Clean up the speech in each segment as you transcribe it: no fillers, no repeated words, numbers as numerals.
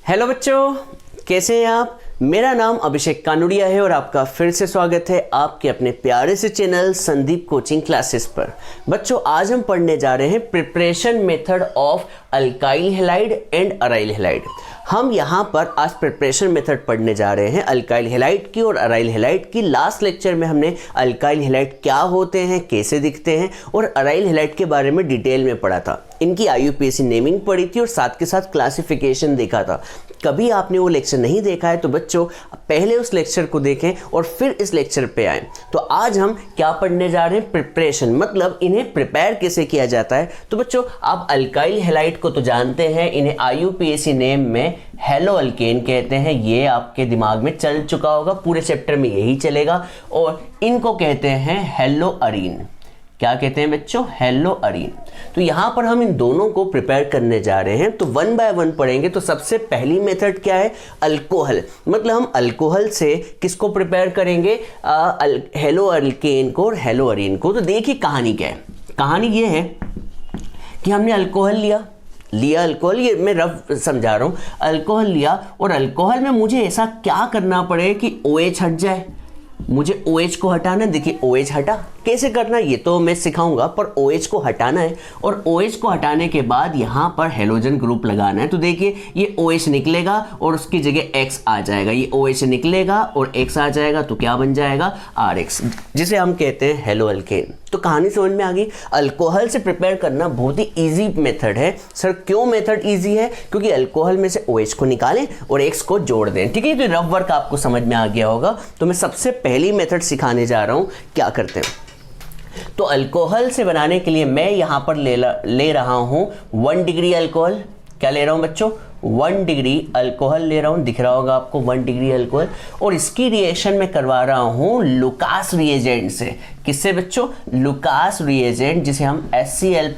Hello बच्चों, कैसे हैं आप। मेरा नाम अभिषेक कानुड़िया है और आपका फिर से स्वागत है आपके अपने प्यारे से चैनल संदीप कोचिंग क्लासेस पर। बच्चों, आज हम पढ़ने जा रहे हैं preparation method of alkyl halide and aryl halide. हम यहाँ पर आज प्रिपरेशन मेथड पढ़ने जा रहे हैं अल्काइल हैलाइड की और अराइल हैलाइड की। लास्ट लेक्चर में हमने अल्काइल हैलाइड क्या होते हैं, कैसे दिखते हैं और अराइल हैलाइड के बारे में डिटेल में पढ़ा था। इनकी IUPAC नेमिंग पढ़ी थी और साथ के साथ क्लासिफिकेशन देखा था। कभी आपने वो लेक्चर नहीं देखा है तो बच्चों पहले उस लेक्चर को देखें और फिर इस लेक्चर पे आएँ। तो आज हम क्या पढ़ने जा रहे हैं, प्रिपरेशन, मतलब इन्हें प्रिपेयर कैसे किया जाता है। तो बच्चों आप अल्काइल हैलाइड को तो जानते हैं, इन्हें IUPAC नेम में हेलो अल्केन कहते हैं। ये आपके दिमाग में चल चुका होगा, पूरे चैप्टर में यही चलेगा। और इनको कहते हैं हेलो अरीन। क्या कहते हैं बच्चों, हेलो अरीन। तो यहाँ पर हम इन दोनों को प्रिपेयर करने जा रहे हैं, तो वन बाय वन पढ़ेंगे। तो सबसे पहली मेथड क्या है, अल्कोहल, मतलब हम अल्कोहल से किसको प्रिपेयर करेंगे, हेलो अल्केन को और हेलो अरीन को। तो देखिए कहानी क्या है। कहानी ये है कि हमने अल्कोहल लिया अल्कोहल, ये मैं रफ समझा रहा हूँ। अल्कोहल लिया और अल्कोहल में मुझे ऐसा क्या करना पड़े कि OH हट जाए। मुझे OH को हटाना है। देखिए OH हटा, कैसे करना ये तो मैं सिखाऊंगा, पर OH को हटाना है और OH को हटाने के बाद यहाँ पर हेलोजन ग्रुप लगाना है। तो देखिए ये OH निकलेगा और उसकी जगह X आ जाएगा। ये OH निकलेगा और X आ जाएगा तो क्या बन जाएगा, RH, जिसे हम कहते हैं हेलो अल्केन। तो कहानी समझ में आ गई। अल्कोहल से प्रिपेयर करना बहुत ही ईजी मेथड है। सर क्यों मेथड ईजी है, क्योंकि अल्कोहल में से OH को निकालें और X को जोड़ दें। ठीक है, तो रफ वर्क आपको समझ में आ गया होगा। तो मैं सबसे पहली मेथड सिखाने जा रहा हूँ, क्या करते हैं। तो अल्कोहल से बनाने के लिए मैं यहाँ पर ले रहा हूँ 1 डिग्री अल्कोहल। क्या ले रहा हूँ बच्चों, 1 डिग्री अल्कोहल ले रहा हूँ, दिख रहा होगा आपको 1 डिग्री अल्कोहल। और इसकी रिएक्शन में करवा रहा हूँ लुकास रिएजेंट से। किससे बच्चों, लुकास रिएजेंट, जिसे हम HCl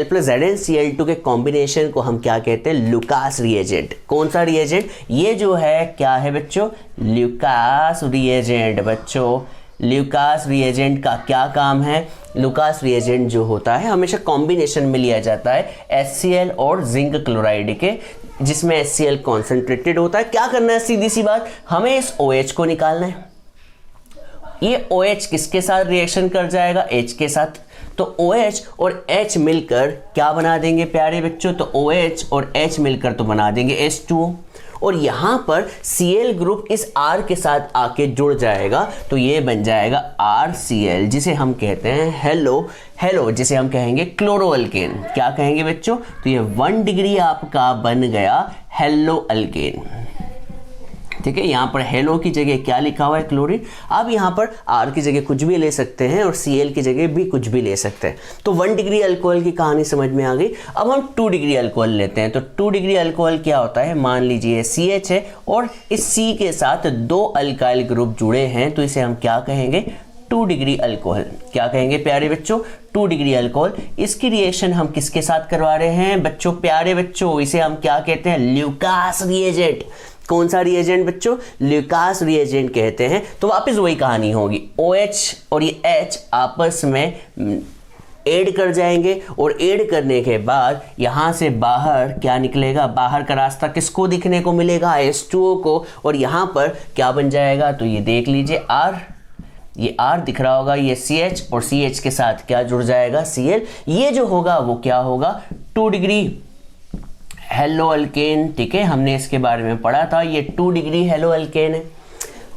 प्लस ZnCl2 के कॉम्बिनेशन को हम क्या कहते हैं, लुकास रिएजेंट। कौन सा रिएजेंट, ये जो है क्या है बच्चों, लुकास रिएजेंट। बच्चों लुकास रिएजेंट का क्या काम है, लुकास रिएजेंट जो होता है हमेशा कॉम्बिनेशन में लिया जाता है HCl और जिंक क्लोराइड के, जिसमें HCl कॉन्सेंट्रेटेड होता है। क्या करना है, सीधी सी बात, हमें इस OH को निकालना है। ये OH किसके साथ रिएक्शन कर जाएगा, H के साथ। तो OH और H मिलकर क्या बना देंगे प्यारे बच्चों, तो OH और H मिलकर तो बना देंगे H2O। और यहाँ पर Cl ग्रुप इस R के साथ आके जुड़ जाएगा तो ये बन जाएगा RCl, जिसे हम कहते हैं हेलो, जिसे हम कहेंगे क्लोरो अल्केन। क्या कहेंगे बच्चों, तो ये 1 डिग्री आपका बन गया हेलो अल्केन। ठीक है, यहाँ पर हेलो की जगह क्या लिखा हुआ है, क्लोरीन। अब यहाँ पर R की जगह कुछ भी ले सकते हैं और Cl की जगह भी कुछ भी ले सकते हैं। तो 1 डिग्री अल्कोहल की कहानी समझ में आ गई। अब हम 2 डिग्री अल्कोहल लेते हैं। तो 2 डिग्री अल्कोहल क्या होता है, मान लीजिए CH है और इस C के साथ 2 अल्काइल ग्रुप जुड़े हैं, तो इसे हम क्या कहेंगे, 2 डिग्री अल्कोहल। क्या कहेंगे प्यारे बच्चों, 2 डिग्री अल्कोहल। इसकी रिएक्शन हम किसके साथ करवा रहे हैं बच्चों, प्यारे बच्चों, इसे हम क्या कहते हैं, लुकास रिएजेंट। कौन सा रिएजेंट बच्चों, लुकास रिएजेंट कहते हैं। तो वापस वही कहानी होगी, OH और ये H आपस में ऐड कर जाएंगे और ऐड करने के बाद यहाँ से बाहर क्या निकलेगा, बाहर का रास्ता किसको दिखने को मिलेगा, H2O को। और यहाँ पर क्या बन जाएगा, तो ये देख लीजिए R, ये R दिख रहा होगा, ये CH और CH के साथ क्या जुड़ जाएगा, Cl। ये जो होगा वो क्या होगा, 2 डिग्री हेलो अल्केन। ठीक है, हमने इसके बारे में पढ़ा था, ये 2 डिग्री हेलो अल्केन है।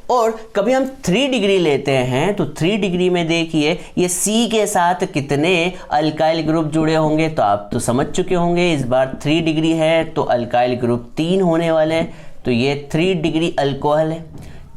और कभी हम 3 डिग्री लेते हैं तो 3 डिग्री में देखिए ये C के साथ कितने अल्काइल ग्रुप जुड़े होंगे, तो आप तो समझ चुके होंगे। इस बार 3 डिग्री है तो अल्काइल ग्रुप 3 होने वाले हैं, तो ये 3 डिग्री अल्कोहल है।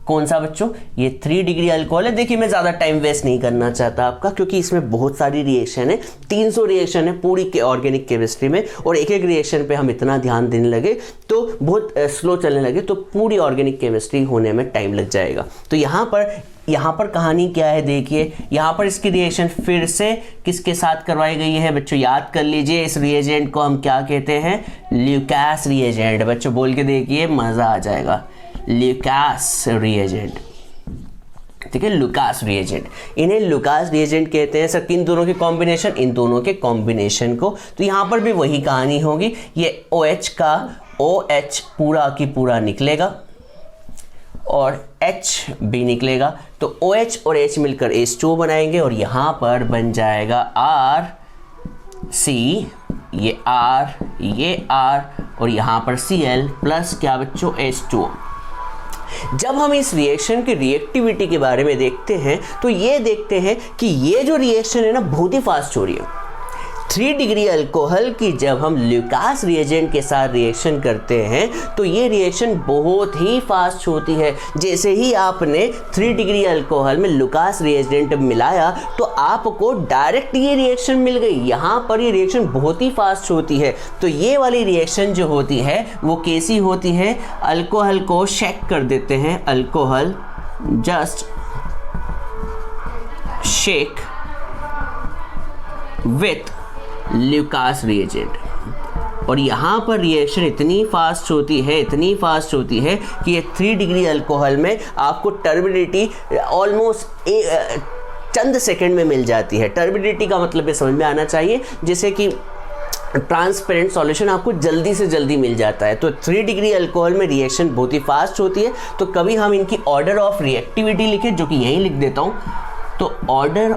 कौन सा बच्चों, ये 3 डिग्री अल्कोहल है। देखिए मैं ज़्यादा टाइम वेस्ट नहीं करना चाहता आपका, क्योंकि इसमें बहुत सारी रिएक्शन है, 300 रिएक्शन है पूरी के ऑर्गेनिक केमिस्ट्री में, और एक एक रिएक्शन पे हम इतना ध्यान देने लगे तो बहुत स्लो चलने लगे तो पूरी ऑर्गेनिक केमिस्ट्री होने में टाइम लग जाएगा। तो यहाँ पर कहानी क्या है, देखिए यहाँ पर इसकी रिएक्शन फिर से किसके साथ करवाई गई है बच्चों, याद कर लीजिए। इस रिएजेंट को हम क्या कहते हैं, लुकास रिएजेंट। बच्चों बोल के देखिए, मज़ा आ जाएगा, लुकास रिएजेंट। ठीक है, लुकास रिएजेंट। इन्हें लुकास रिएजेंट कहते हैं सर। किन दोनों के कॉम्बिनेशन? इन दोनों के कॉम्बिनेशन को। तो यहाँ पर भी वही कहानी होगी, ये OH का OH पूरा की पूरा निकलेगा और H भी निकलेगा, तो OH और H मिलकर H2O बनाएंगे और यहाँ पर बन जाएगा RC, ये R, ये R और यहाँ पर Cl प्लस क्या बच्चों? H2O। जब हम इस रिएक्शन की रिएक्टिविटी के बारे में देखते हैं तो ये देखते हैं कि ये जो रिएक्शन है ना बहुत ही फास्ट हो रही है। 3 डिग्री अल्कोहल की जब हम लुकास रिएजेंट के साथ रिएक्शन करते हैं तो ये रिएक्शन बहुत ही फास्ट होती है। जैसे ही आपने 3 डिग्री अल्कोहल में लुकास रिएजेंट मिलाया तो आपको डायरेक्ट ये रिएक्शन मिल गई। यहाँ पर ये रिएक्शन बहुत ही फास्ट होती है। तो ये वाली रिएक्शन जो होती है वो कैसी होती है? अल्कोहल को शेक कर देते हैं, alcohol just shake with Lucas reagent. और यहाँ पर रिएक्शन इतनी फास्ट होती है, इतनी फास्ट होती है कि ये 3 डिग्री अल्कोहल में आपको टर्बिडिटी ऑलमोस्ट चंद सेकंड में मिल जाती है। टर्बिडिटी का मतलब ये समझ में आना चाहिए जैसे कि ट्रांसपेरेंट सॉल्यूशन आपको जल्दी से जल्दी मिल जाता है। तो 3 डिग्री अल्कोहल में रिएक्शन बहुत ही फास्ट होती है। तो कभी हम इनकी ऑर्डर ऑफ रिएक्टिविटी लिखें, जो कि यहीं लिख देता हूँ। तो ऑर्डर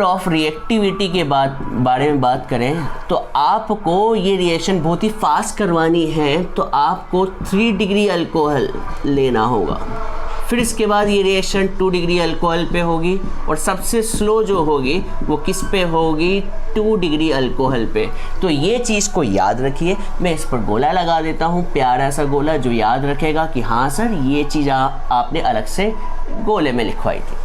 ऑफ रिएक्टिविटी के बारे में बात करें तो आपको ये रिएक्शन बहुत ही फास्ट करवानी है तो आपको 3 डिग्री अल्कोहल लेना होगा। फिर इसके बाद ये रिएक्शन 2 डिग्री अल्कोहल पे होगी और सबसे स्लो जो होगी वो किस पे होगी? 2 डिग्री अल्कोहल पे। तो ये चीज़ को याद रखिए। मैं इस पर गोला लगा देता हूँ, प्यारा सा गोला जो याद रखेगा कि हाँ सर ये चीज़ आपने अलग से गोले में लिखवाई थी।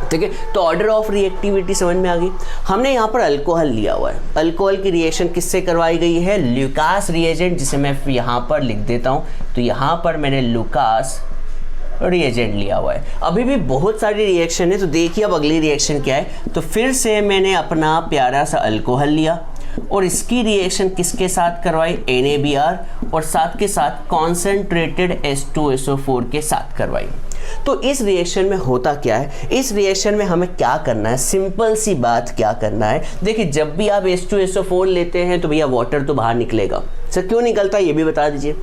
ठीक है, तो ऑर्डर ऑफ रिएक्टिविटी समझ में आ गई। हमने यहाँ पर अल्कोहल लिया हुआ है। अल्कोहल की रिएक्शन किससे करवाई गई है? लुकास रिएजेंट, जिसे मैं यहाँ पर लिख देता हूँ। तो यहाँ पर मैंने लुकास रिएजेंट लिया हुआ है। अभी भी बहुत सारी रिएक्शन है, तो देखिए अब अगली रिएक्शन क्या है। तो फिर से मैंने अपना प्यारा सा अल्कोहल लिया और इसकी रिएक्शन किसके साथ करवाई? NaBr और साथ के साथ कॉन्सेंट्रेटेड H2SO4 के साथ करवाई। तो इस रिएक्शन में होता क्या है? इस रिएक्शन में हमें क्या करना है? सिंपल सी बात क्या करना है, देखिए जब भी आप H2SO4 लेते हैं तो भैया वाटर तो बाहर निकलेगा। सर क्यों निकलता है ये भी बता दीजिए।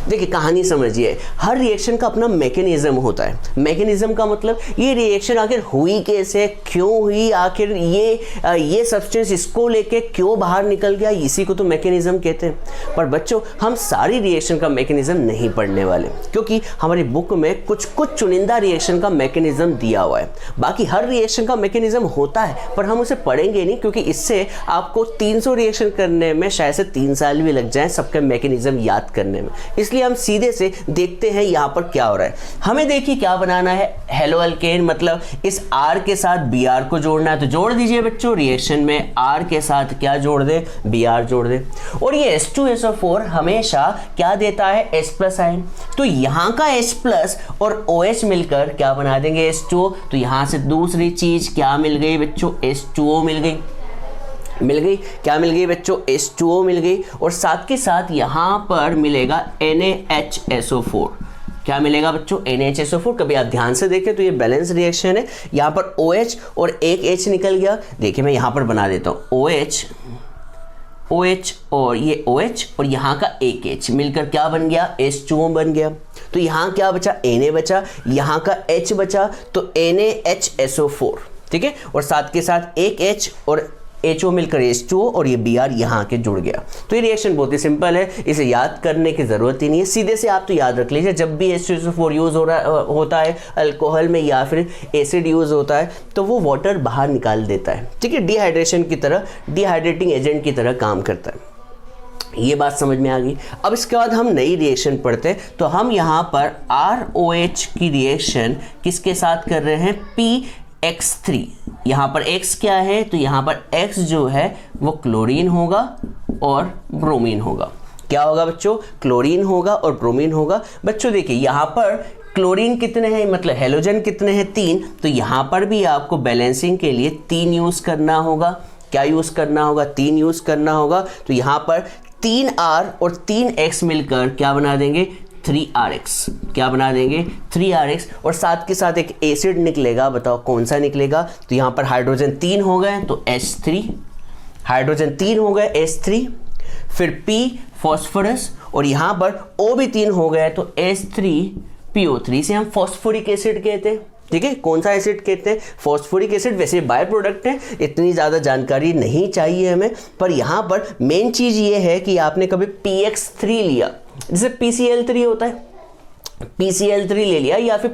देखिए कहानी समझिए, हर रिएक्शन का अपना मैकेनिज्म होता है। मैकेनिज्म का मतलब ये रिएक्शन आखिर हुई कैसे, क्यों हुई, आखिर ये सब्सटेंस इसको लेके क्यों बाहर निकल गया, इसी को तो मैकेनिज्म कहते हैं। पर बच्चों हम सारी रिएक्शन का मैकेनिज्म नहीं पढ़ने वाले, क्योंकि हमारी बुक में कुछ चुनिंदा रिएक्शन का मैकेनिज्म दिया हुआ है। बाकी हर रिएक्शन का मैकेनिज्म होता है पर हम उसे पढ़ेंगे नहीं, क्योंकि इससे आपको 300 रिएक्शन करने में शायद से 3 साल भी लग जाए सबका मैकेनिज्म याद करने में। इसलिए हम सीधे से देखते हैं यहाँ पर क्या हो रहा है। हमें देखिए क्या बनाना है, हेलो अल्केन, मतलब इस R के साथ Br को जोड़ना है। तो जोड़ दीजिए बच्चों, रिएक्शन में R के साथ क्या जोड़ दे? Br जोड़ दे। और ये H2SO4 हमेशा क्या देता है? H+ ion. तो यहाँ का H+ और OH मिलकर क्या बना देंगे? H2O। तो यहाँ से दूसरी चीज क्या मिल गई बच्चों? H2O मिल गई। क्या मिल गई बच्चों? H2O मिल गई। और साथ के साथ यहाँ पर मिलेगा NaHSO4। क्या मिलेगा बच्चों? NaHSO4। कभी आप ध्यान से देखें तो ये बैलेंस रिएक्शन है। यहाँ पर OH और एक H निकल गया। देखिए मैं यहाँ पर बना देता हूँ, OH और ये OH और यहाँ का एक H मिलकर क्या बन गया? H2O बन गया। तो यहाँ क्या बचा? Na बचा, यहाँ का H बचा, तो NaHSO4। ठीक है, और साथ के साथ एक H और HO मिलकर H2O और ये Br यहाँ के जुड़ गया। तो ये रिएक्शन बहुत ही सिंपल है, इसे याद करने की ज़रूरत ही नहीं है। सीधे से आप तो याद रख लीजिए, जब भी H2SO4 यूज़ होता है अल्कोहल में या फिर एसिड यूज़ होता है तो वो वाटर बाहर निकाल देता है। ठीक है, डिहाइड्रेशन की तरह, डिहाइड्रेटिंग एजेंट की तरह काम करता है। ये बात समझ में आ गई। अब इसके बाद हम नई रिएक्शन पढ़ते हैं। तो हम यहाँ पर ROH की रिएक्शन किसके साथ कर रहे हैं? PX3। यहाँ पर X क्या है? तो यहाँ पर X जो है वो क्लोरीन होगा और ब्रोमीन होगा। क्या होगा बच्चों? क्लोरीन होगा और ब्रोमीन होगा। बच्चों देखिए यहाँ पर क्लोरीन कितने हैं, मतलब हेलोजन कितने हैं? 3। तो यहाँ पर भी आपको बैलेंसिंग के लिए 3 यूज़ करना होगा। क्या यूज़ करना होगा? 3 यूज़ करना होगा। तो यहाँ पर 3R और 3X मिलकर क्या बना देंगे? 3RX, क्या बना देंगे 3RX, और साथ के साथ एक एसिड निकलेगा, बताओ कौन सा निकलेगा। तो यहाँ पर हाइड्रोजन 3 हो गए तो H3, हाइड्रोजन 3 हो गए H3, फिर P फॉस्फोरस, और यहाँ पर O भी 3 हो गए तो H3PO3 से हम फॉस्फोरिक एसिड कहते हैं। ठीक है, कौन सा एसिड कहते हैं, फॉस्फोरिक एसिड। वैसे बाय प्रोडक्ट है, इतनी ज़्यादा जानकारी नहीं चाहिए हमें, पर यहाँ पर मेन चीज़ ये है कि आपने कभी PX3 लिया, जैसे PCl3 होता है, PCl3 ले लिया, या फिर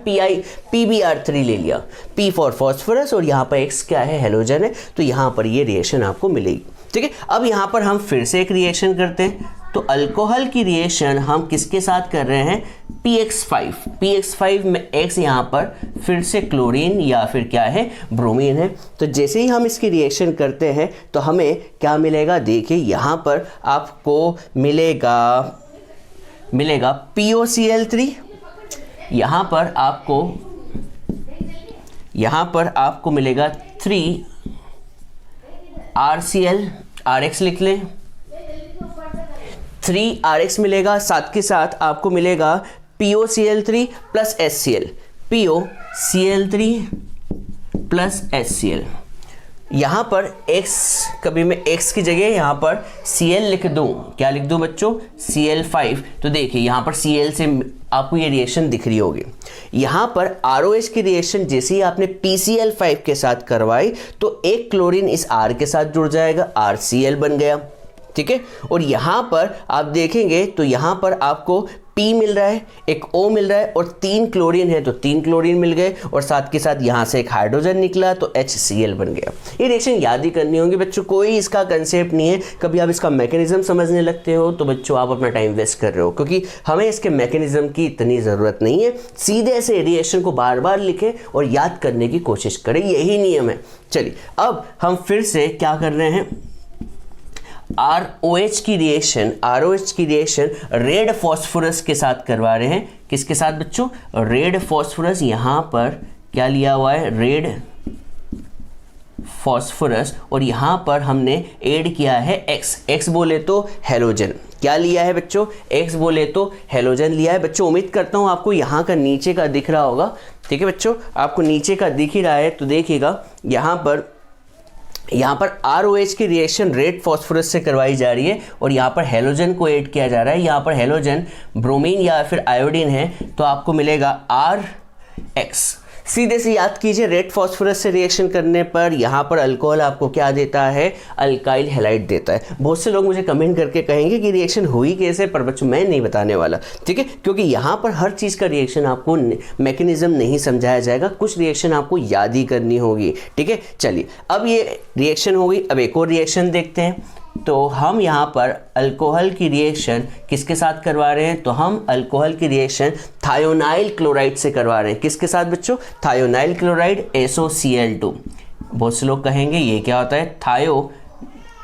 PbR3 ले लिया, P फॉर फॉस्फोरस और यहाँ पर X क्या है, हेलोजन है, तो यहाँ पर ये रिएक्शन आपको मिलेगी। ठीक है, अब यहाँ पर हम फिर से एक रिएक्शन करते हैं। तो अल्कोहल की रिएक्शन हम किसके साथ कर रहे हैं, PX5 में X यहाँ पर फिर से क्लोरीन या फिर क्या है, ब्रोमीन है। तो जैसे ही हम इसकी रिएक्शन करते हैं तो हमें क्या मिलेगा, देखिए यहाँ पर आपको मिलेगा POCl3, यहाँ पर आपको मिलेगा 3RCl, RX लिख लें, 3RX मिलेगा, साथ के साथ आपको मिलेगा POCl3 plus HCl, POCl3 plus HCl। यहाँ पर X, कभी मैं X की जगह यहाँ पर Cl लिख दूँ, क्या लिख दूँ बच्चों, Cl5। तो देखिए यहाँ पर Cl से आपको ये रिएक्शन दिख रही होगी। यहाँ पर ROH की रिएक्शन जैसे ही आपने PCl5 के साथ करवाई तो एक क्लोरीन इस R के साथ जुड़ जाएगा, RCl बन गया। ठीक है, और यहाँ पर आप देखेंगे तो यहाँ पर आपको P मिल रहा है, एक O मिल रहा है, और 3 क्लोरीन है तो 3 क्लोरीन मिल गए, और साथ के साथ यहाँ से एक हाइड्रोजन निकला तो HCl बन गया। ये रिएक्शन याद ही करनी होगी बच्चों, कोई इसका कंसेप्ट नहीं है। कभी आप इसका मैकेनिज्म समझने लगते हो तो बच्चों आप अपना टाइम वेस्ट कर रहे हो, क्योंकि हमें इसके मैकेनिज्म की इतनी ज़रूरत नहीं है। सीधे से रिएक्शन को बार बार लिखें और याद करने की कोशिश करें, यही नियम है। चलिए अब हम फिर से क्या कर रहे हैं, ROH की रिएक्शन रेड फॉस्फोरस के साथ करवा रहे हैं। किसके साथ बच्चों, रेड फॉस्फोरस। यहाँ पर क्या लिया हुआ है, रेड फॉस्फोरस, और यहाँ पर हमने ऐड किया है X बोले तो हेलोजन। क्या लिया है बच्चों, X बोले तो हेलोजन लिया है। बच्चों उम्मीद करता हूँ आपको यहाँ का नीचे का दिख रहा होगा। ठीक है बच्चों, आपको नीचे का दिख ही रहा है तो देखिएगा यहाँ पर ROH की रिएक्शन रेड फॉस्फोरस से करवाई जा रही है, और यहाँ पर हेलोजन को ऐड किया जा रहा है। यहाँ पर हेलोजन ब्रोमीन या फिर आयोडीन है तो आपको मिलेगा RX। सीधे से याद कीजिए, रेड फॉस्फोरस से रिएक्शन करने पर यहाँ पर अल्कोहल आपको क्या देता है, अल्काइल हैलाइड देता है। बहुत से लोग मुझे कमेंट करके कहेंगे कि रिएक्शन हुई कैसे, पर बच्चों मैं नहीं बताने वाला। ठीक है, क्योंकि यहाँ पर हर चीज़ का रिएक्शन आपको मैकेनिज्म नहीं समझाया जाएगा, कुछ रिएक्शन आपको याद ही करनी होगी। ठीक है, चलिए अब ये रिएक्शन हो गई। अब एक और रिएक्शन देखते हैं। तो हम यहाँ पर अल्कोहल की रिएक्शन किसके साथ करवा रहे हैं, तो हम अल्कोहल की रिएक्शन थायोनाइल क्लोराइड से करवा रहे हैं। किसके साथ बच्चों, थायोनाइल क्लोराइड SOCl2। बहुत से लोग कहेंगे ये क्या होता है,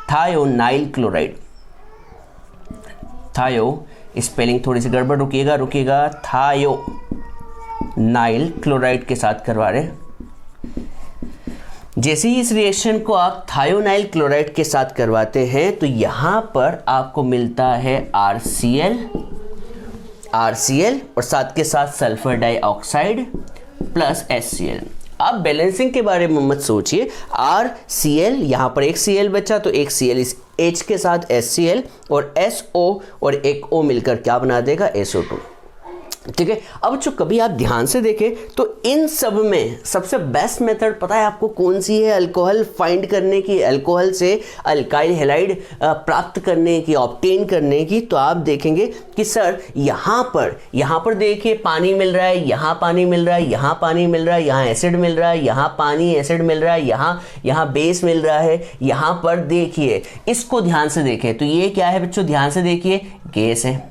थायोनाइल क्लोराइड। थायो स्पेलिंग थोड़ी सी गड़बड़, रुकिएगा, थायोनाइल क्लोराइड के साथ करवा रहे हैं। जैसे ही इस रिएक्शन को आप थायोनाइल क्लोराइड के साथ करवाते हैं तो यहाँ पर आपको मिलता है RCl और साथ के साथ सल्फर डाइऑक्साइड प्लस HCl। आप बैलेंसिंग के बारे में मत सोचिए, RCl यहाँ पर एक Cl बचा तो एक Cl इस H के साथ HCl, और SO और एक O मिलकर क्या बना देगा, SO2। ठीक है, अब जो कभी आप ध्यान से देखें तो इन सब में सबसे बेस्ट मेथड पता है आपको कौन सी है, अल्कोहल फाइंड करने की, अल्कोहल से अल्काइल हैलाइड प्राप्त करने की, ऑब्टेन करने की। तो आप देखेंगे कि सर यहाँ पर देखिए पानी मिल रहा है, यहाँ पानी मिल रहा है, यहाँ पानी मिल रहा है, यहाँ एसिड मिल रहा है, यहाँ पानी एसिड मिल रहा है, यहाँ बेस मिल रहा है। यहाँ पर देखिए, इसको ध्यान से देखें तो ये क्या है बच्चों, ध्यान से देखिए, गैस है।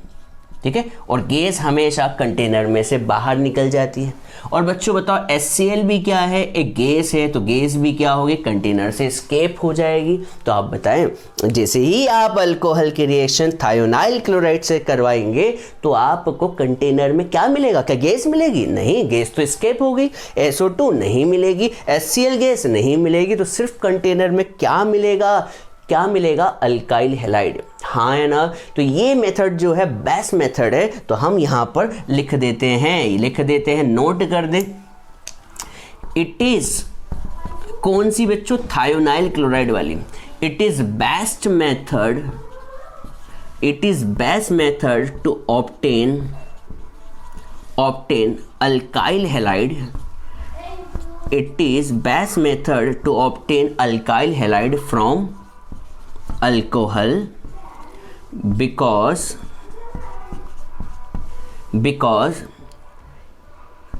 ठीक है, और गैस हमेशा कंटेनर में से बाहर निकल जाती है। और बच्चों बताओ HCl भी क्या है, एक गैस है, तो गैस भी क्या होगी, कंटेनर से एस्केप हो जाएगी। तो आप बताएं, जैसे ही आप अल्कोहल की रिएक्शन थायोनाइल क्लोराइड से करवाएंगे तो आपको कंटेनर में क्या मिलेगा, क्या गैस मिलेगी, नहीं, गैस तो एस्केप हो गई। SO2 नहीं मिलेगी, HCl गैस नहीं मिलेगी, तो सिर्फ कंटेनर में क्या मिलेगा, अल्काइल हैलाइड। हाँ है ना। तो ये मेथड जो है बेस्ट मेथड है, तो हम यहाँ पर लिख देते हैं, नोट कर दें। इट इज कौन सी बच्चों, थायोनाइल क्लोराइड वाली। It is best method to obtain alkyl halide. It is best method to obtain alkyl halide from alcohol because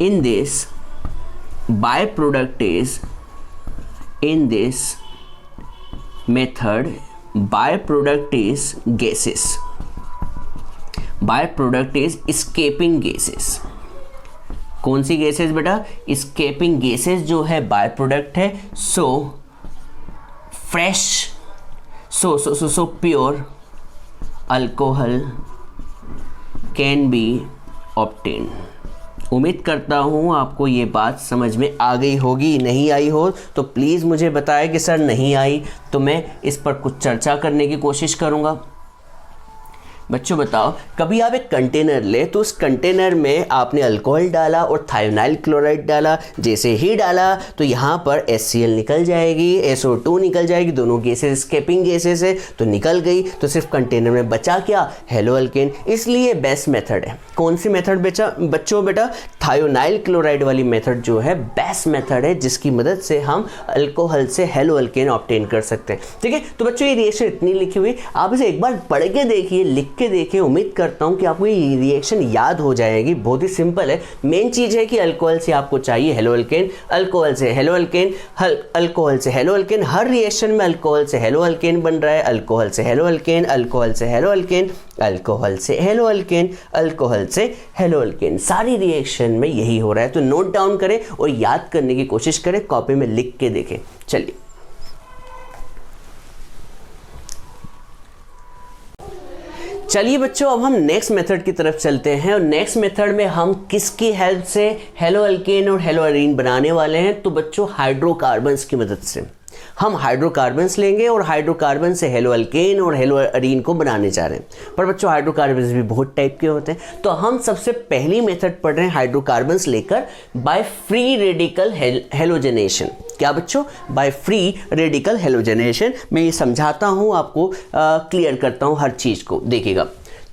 in this byproduct is, in this method byproduct is gases, byproduct is escaping gases। कौन सी gases बेटा, escaping gases जो है by product है। So fresh, so pure alcohol can be obtain. उम्मीद करता हूँ आपको ये बात समझ में आ गई होगी। नहीं आई हो तो प्लीज़ मुझे बताएं कि सर नहीं आई, तो मैं इस पर कुछ चर्चा करने की कोशिश करूँगा। बच्चों बताओ, कभी आप एक कंटेनर ले तो उस कंटेनर में आपने अल्कोहल डाला और थायोनाइल क्लोराइड डाला, जैसे ही डाला तो यहाँ पर HCl निकल जाएगी, SO2 निकल जाएगी, दोनों गैसेस एस्केपिंग गैसेस है तो निकल गई, तो सिर्फ कंटेनर में बचा क्या, हेलो अल्केन। इसलिए बेस्ट मेथड है। कौन सी मेथड बच्चों बेटा, थायोनाइल क्लोराइड वाली मेथड जो है बेस्ट मेथड है, जिसकी मदद से हम अल्कोहल से हेलो अल्केन ऑब्टेन कर सकते हैं। ठीक है, तो बच्चों ये रिएक्शन इतनी लिखी हुई, आप इसे एक बार पढ़ के देखिए, लिख के देखिए। उम्मीद करता हूं कि आपको ये रिएक्शन याद हो जाएगी। बहुत ही सिंपल है। मेन चीज है कि अल्कोहल से आपको चाहिए हेलो अल्केन, अल्कोहल से हेलो अल्केन, अल्कोहल से हेलो अल्केन। हर रिएक्शन में अल्कोहल से हेलो अल्केन बन रहा है, अल्कोहल से हेलो अल्केन, अल्कोहल से हेलो अल्केन, अल्कोहल से हेलो अल्केन, अल्कोहल से हेलो अल्केन। सारी रिएक्शन में यही हो रहा है। तो नोट डाउन करें और याद करने की कोशिश करें, कॉपी में लिख के देखें। चलिए बच्चों, अब हम नेक्स्ट मेथड की तरफ चलते हैं। और नेक्स्ट मेथड में हम किसकी हेल्प से हेलो अल्केन और हेलो अरीन बनाने वाले हैं, तो बच्चों हाइड्रोकार्बन्स की मदद से। हम हाइड्रोकार्बन्स लेंगे और हाइड्रोकार्बन से हेलो अल्केन और हेलो अरीन को बनाने जा रहे हैं। पर बच्चों हाइड्रोकार्बन्स भी बहुत टाइप के होते हैं, तो हम सबसे पहली मेथड पढ़ रहे हैं हाइड्रोकार्बन्स लेकर बाय फ्री रेडिकल हेलोजनेशन। क्या बच्चों, बाय फ्री रेडिकल हेलोजनेशन। मैं ये समझाता हूँ आपको, क्लियर करता हूँ हर चीज़ को, देखिएगा।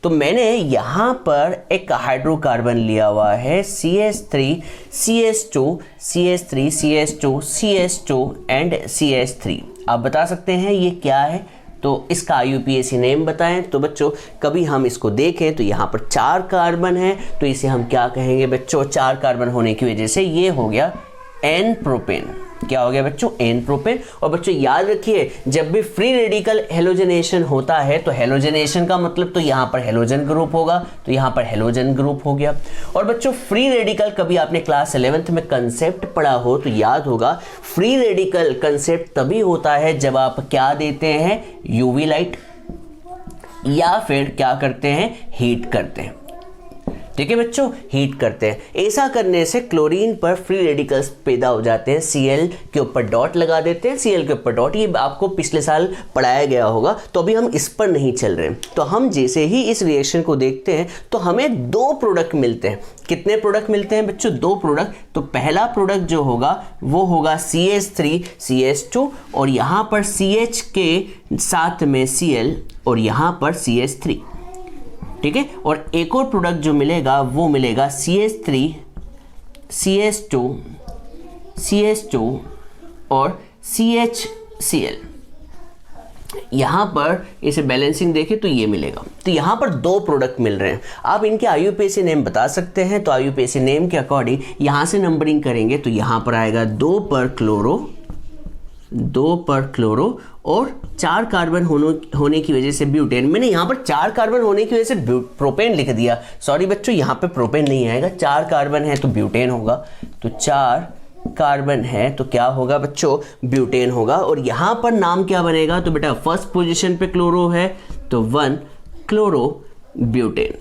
तो मैंने यहाँ पर एक हाइड्रोकार्बन लिया हुआ है CH3 CH2 CH3 CH2 CH2 and CH3। आप बता सकते हैं ये क्या है, तो इसका IUPAC नेम बताएं। तो बच्चों कभी हम इसको देखें तो यहाँ पर 4 कार्बन है, तो इसे हम क्या कहेंगे बच्चों, 4 कार्बन होने की वजह से ये हो गया एन प्रोपेन। क्या हो गया बच्चों, एन प्रोपेन। और बच्चों याद रखिए, जब भी फ्री रेडिकल हेलोजनेशन होता है तो हेलोजनेशन का मतलब तो यहाँ पर हेलोजन ग्रुप होगा, तो यहाँ पर हेलोजन ग्रुप हो गया। और बच्चों फ्री रेडिकल कभी आपने क्लास 11th में कंसेप्ट पढ़ा हो तो याद होगा, फ्री रेडिकल कंसेप्ट तभी होता है जब आप क्या देते हैं, यूवी लाइट, या फिर क्या करते हैं, हीट करते हैं। ठीक है बच्चों, हीट करते हैं। ऐसा करने से क्लोरीन पर फ्री रेडिकल्स पैदा हो जाते हैं। Cl के ऊपर डॉट लगा देते हैं, Cl के ऊपर डॉट, ये आपको पिछले साल पढ़ाया गया होगा, तो अभी हम इस पर नहीं चल रहे हैं। तो हम जैसे ही इस रिएक्शन को देखते हैं तो हमें 2 प्रोडक्ट मिलते हैं। कितने प्रोडक्ट मिलते हैं बच्चों, 2 प्रोडक्ट। तो पहला प्रोडक्ट जो होगा वो होगा CH3 CH2 और यहाँ पर CH के साथ में Cl और यहाँ पर CH3। ठीक है, और एक और प्रोडक्ट जो मिलेगा वो मिलेगा CH3 CH2 CH2 और CHCl। यहाँ पर इसे बैलेंसिंग देखें तो ये मिलेगा। तो यहाँ पर 2 प्रोडक्ट मिल रहे हैं। आप इनके IUPAC नेम बता सकते हैं, तो IUPAC नेम के अकॉर्डिंग यहाँ से नंबरिंग करेंगे तो यहाँ पर आएगा 2 पर क्लोरो और 4 कार्बन होने की वजह से ब्यूटेन। मैंने यहाँ पर 4 कार्बन होने की वजह से प्रोपेन लिख दिया, सॉरी बच्चों, यहाँ पे प्रोपेन नहीं आएगा। 4 कार्बन है तो ब्यूटेन होगा, तो 4 कार्बन है तो क्या होगा बच्चों, ब्यूटेन होगा। और यहाँ पर नाम क्या बनेगा, तो बेटा फर्स्ट पोजीशन पे क्लोरो है तो 1 क्लोरो ब्यूटेन।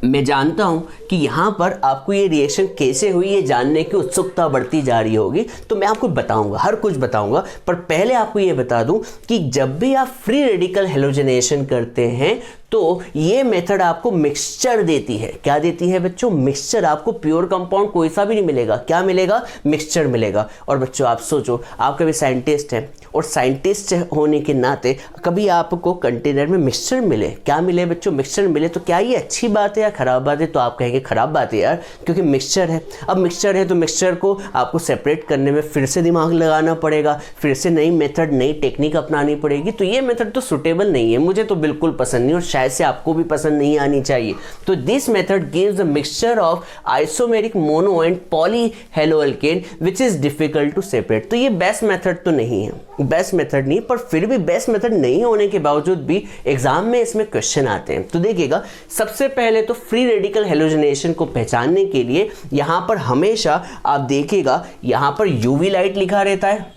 मैं जानता हूं कि यहाँ पर आपको ये रिएक्शन कैसे हुई ये जानने की उत्सुकता बढ़ती जा रही होगी, तो मैं आपको बताऊंगा, हर कुछ बताऊंगा। पर पहले आपको ये बता दूं कि जब भी आप फ्री रेडिकल हैलोजनेशन करते हैं तो ये मेथड आपको मिक्सचर देती है। क्या देती है बच्चों? मिक्सचर। आपको प्योर कंपाउंड कोई सा भी नहीं मिलेगा। क्या मिलेगा? मिक्सचर मिलेगा। और बच्चों आप सोचो, आप कभी साइंटिस्ट हैं और साइंटिस्ट होने के नाते कभी आपको कंटेनर में मिक्सचर मिले, क्या मिले बच्चों? मिक्सचर मिले, तो क्या ये अच्छी बात है या खराब बात है? तो आप कहेंगे खराब बात है यार, क्योंकि मिक्सचर है। अब मिक्सचर है तो मिक्सचर को आपको सेपरेट करने में फिर से दिमाग लगाना पड़ेगा, फिर से नई मेथड, नई टेक्निक अपनानी पड़ेगी। तो ये मेथड तो सुटेबल नहीं है, मुझे तो बिल्कुल पसंद नहीं और शायद से आपको भी पसंद नहीं आनी चाहिए। तो this method gives a mixture of isomeric mono and poly haloalkane which is difficult to separate. तो ये बेस्ट मेथड तो नहीं है, बेस्ट मेथड नहीं, पर फिर भी बेस्ट मेथड नहीं होने के बावजूद भी एग्जाम में इसमें क्वेश्चन आते हैं। तो देखिएगा, सबसे पहले तो फ्री रेडिकल हैलोजनेशन को पहचानने के लिए यहां पर हमेशा आप देखिएगा, यहां पर यूवी लाइट लिखा रहता है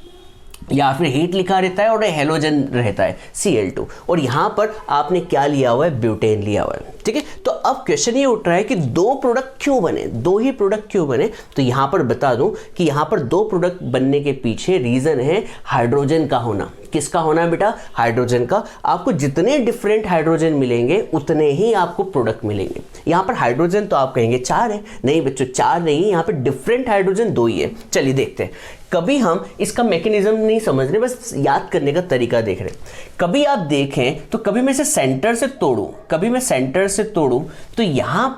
या फिर हीट लिखा रहता है और हेलोजन रहता है Cl2, और यहां पर आपने क्या लिया हुआ है? ब्यूटेन लिया हुआ है। ठीक है, तो अब क्वेश्चन ये उठ रहा है कि दो प्रोडक्ट क्यों बने, दो ही प्रोडक्ट क्यों बने? तो यहां पर बता दूं कि यहां पर दो प्रोडक्ट बनने के पीछे रीजन है हाइड्रोजन का होना। किसका होना है बेटा? हाइड्रोजन का। आपको जितने डिफरेंट हाइड्रोजन मिलेंगे उतने ही आपको प्रोडक्ट मिलेंगे। यहां पर हाइड्रोजन तो आप कहेंगे 4 है, नहीं बच्चों 4 नहीं, यहां पर डिफरेंट हाइड्रोजन 2 ही है। चलिए देखते हैं। कभी हम इसका मैकेनिज्म नहीं समझ रहे, बस याद करने का तरीका देख रहे हैं। कभी आप देखें तो कभी मैं इसे सेंटर से तोड़ूं, कभी मैं सेंटर से तोड़ूं, तो यहां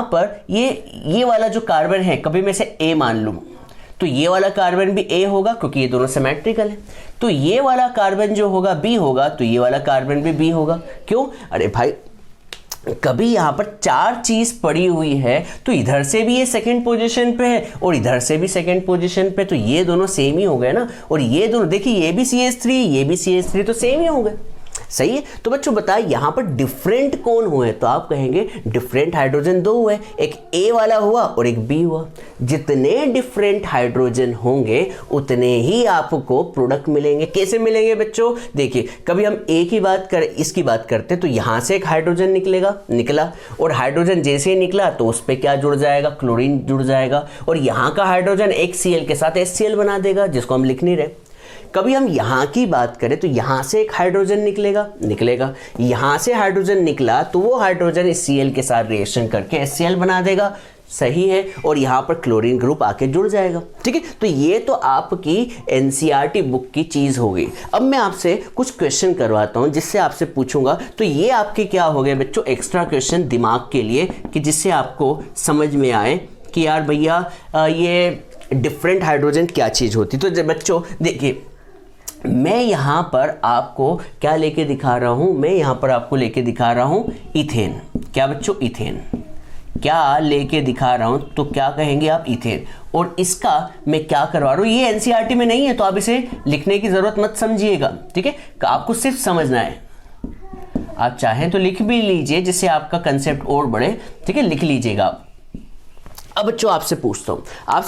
पर ये वाला जो कार्बन है, कभी मैं इसे A मान लूं, तो ये वाला कार्बन भी A होगा क्योंकि ये दोनों सिमेट्रिकल है। तो ये वाला कार्बन जो होगा B होगा, तो ये वाला कार्बन भी B होगा। क्यों? अरे भाई, कभी यहां पर 4 चीज पड़ी हुई है तो इधर से भी ये सेकंड पोजीशन पे है और इधर से भी सेकंड पोजीशन पे, तो ये दोनों सेम ही हो गए ना। और ये दोनों देखिए, ये भी CH3, ये भी CH3, तो सेम ही हो गए। सही है। तो बच्चों बताए यहां पर डिफरेंट कौन हुए? तो आप कहेंगे डिफरेंट हाइड्रोजन 2 हुए, एक A वाला हुआ और एक B हुआ। जितने डिफरेंट हाइड्रोजन होंगे उतने ही आपको प्रोडक्ट मिलेंगे। कैसे मिलेंगे बच्चों? देखिए, कभी हम A की बात करें, इसकी बात करते, तो यहां से एक हाइड्रोजन निकला, और हाइड्रोजन जैसे ही निकला तो उस पर क्या जुड़ जाएगा? क्लोरीन जुड़ जाएगा, और यहां का हाइड्रोजन एक Cl के साथ HCl बना देगा, जिसको हम लिख नहीं रहे। कभी हम यहां की बात करें तो यहां से एक हाइड्रोजन निकलेगा, यहां से हाइड्रोजन निकला तो वो हाइड्रोजन इस Cl के साथ रिएक्शन करके HCl बना देगा। सही है, और यहां पर क्लोरीन ग्रुप आके जुड़ जाएगा। ठीक है, तो ये तो आपकी NCERT बुक की चीज हो गई। अब मैं आपसे कुछ क्वेश्चन करवाता हूं जिससे आपसे पूछूंगा, तो ये आपके क्या हो गए बच्चों? एक्स्ट्रा क्वेश्चन दिमाग के लिए, कि जिससे आपको समझ में आए कि यार भैया ये डिफरेंट हाइड्रोजन क्या चीज होती। तो बच्चों देखिए, मैं यहां पर आपको क्या लेके दिखा रहा हूं? मैं यहां पर आपको लेके दिखा रहा हूं इथेन। क्या बच्चों? इथेन। क्या लेके दिखा रहा हूं? तो क्या कहेंगे आप? इथेन। और इसका मैं क्या करवा रहा हूं? ये NCERT में नहीं है, तो आप इसे लिखने की जरूरत मत समझिएगा। ठीक है, आपको सिर्फ समझना है। आप चाहें तो लिख भी लीजिए जिससे आपका कंसेप्ट और बढ़े। ठीक है, लिख लीजिएगा आप। अब बच्चों आपसे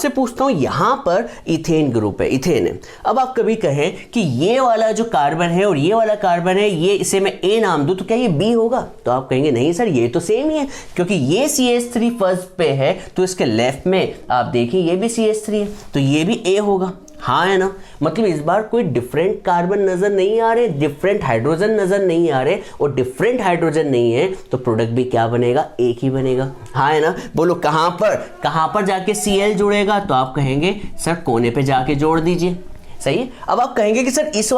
पूछता हूं यहां पर इथेन ग्रुप है, इथेन है। अब आप कभी कहें कि ये वाला जो कार्बन है और ये वाला कार्बन है, ये इसे मैं A नाम दूं, तो क्या ये B होगा? तो आप कहेंगे नहीं सर, ये तो सेम ही है, क्योंकि ये CH3 फर्स्ट पे है, तो इसके लेफ्ट में आप देखिए ये भी CH3 है, तो ये भी A होगा। हाँ है ना? मतलब इस बार कोई डिफरेंट कार्बन नजर नहीं आ रहे, डिफरेंट हाइड्रोजन नजर नहीं आ रहे, और डिफरेंट हाइड्रोजन नहीं है तो प्रोडक्ट भी क्या बनेगा? एक ही बनेगा। हाँ है ना? बोलो कहां पर जाके Cl जुड़ेगा? तो आप कहेंगे सर कोने पे जाके जोड़ दीजिए। सही है। अब आप कहेंगे कि सर इस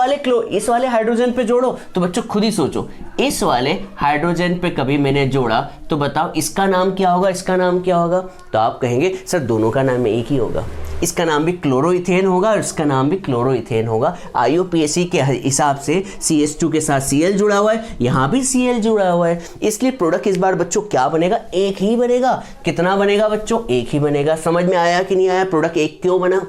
वाले हाइड्रोजन पे जोड़ो, तो बच्चों खुद ही सोचो, इस वाले हाइड्रोजन पे कभी मैंने जोड़ा तो बताओ इसका नाम क्या होगा, इसका नाम क्या होगा? तो आप कहेंगे सर दोनों का नाम एक ही होगा, इसका नाम भी क्लोरोइथेन होगा और इसका नाम भी क्लोरोइथेन होगा। IUPAC के हिसाब से CH2 के साथ Cl जुड़ा हुआ है, यहाँ भी Cl जुड़ा हुआ है, इसलिए प्रोडक्ट इस बार बच्चों क्या बनेगा? एक ही बनेगा। कितना बनेगा बच्चों? एक ही बनेगा। समझ में आया कि नहीं आया? प्रोडक्ट एक क्यों बना?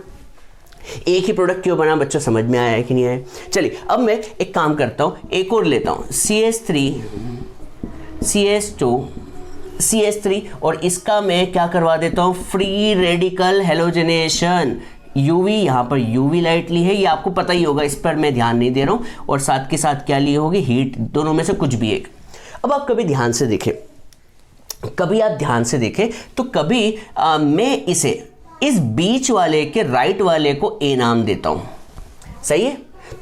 एक ही प्रोडक्ट क्यों बना बच्चों? समझ में आया है कि नहीं आया? चलिए अब मैं एक काम करता हूं, एक और लेता हूं, CH3 CH2 CH3, और इसका मैं क्या करवा देता हूं? Free radical halogenation. यूवी, यहां पर यूवी लाइट ली है, ये आपको पता ही होगा, इस पर मैं ध्यान नहीं दे रहा हूं, और साथ के साथ क्या ली होगी? हीट। दोनों में से कुछ भी एक। अब आप कभी ध्यान से देखें, कभी आप ध्यान से देखें तो कभी मैं इसे इस बीच वाले के राइट वाले को ए नाम देता हूं, सही है।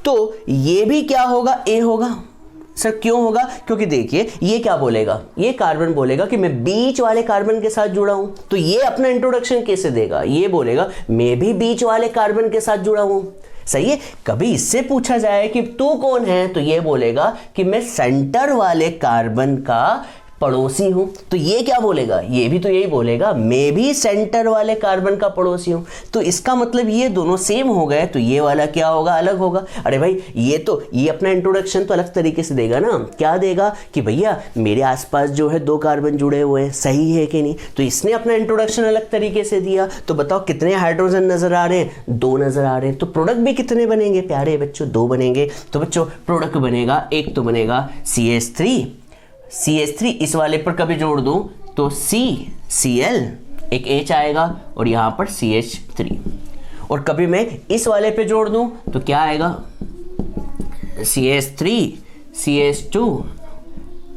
तो ये भी क्या होगा, ए होगा। सर क्यों होगा, क्योंकि देखिए ये क्या बोलेगा, ये कार्बन बोलेगा कि मैं बीच वाले कार्बन के साथ जुड़ा हूं, तो ये अपना इंट्रोडक्शन कैसे देगा, ये बोलेगा मैं भी बीच वाले कार्बन के साथ जुड़ा हूं, सही है। कभी इससे पूछा जाए कि तू कौन है, तो ये बोलेगा कि मैं सेंटर वाले कार्बन का पड़ोसी हूं, तो ये क्या बोलेगा, ये भी तो यही बोलेगा मैं भी सेंटर वाले कार्बन का पड़ोसी हूं। तो इसका मतलब ये दोनों सेम हो गए, तो ये वाला क्या होगा, अलग होगा। अरे भाई ये अपना इंट्रोडक्शन तो अलग तरीके से देगा ना, क्या देगा कि भैया मेरे आसपास जो है 2 कार्बन जुड़े हुए हैं, सही है कि नहीं। तो इसने अपना इंट्रोडक्शन अलग तरीके से दिया। तो बताओ कितने हाइड्रोजन नजर आ रहे हैं, 2 नजर आ रहे हैं। तो प्रोडक्ट भी कितने बनेंगे प्यारे बच्चों, 2 बनेंगे। तो बच्चों प्रोडक्ट बनेगा, एक तो बनेगा CH3, इस वाले पर कभी जोड़ दूं तो CCl, एक H आएगा और यहां पर CH3, और कभी मैं इस वाले पे जोड़ दूं तो क्या आएगा, CH3, CH2,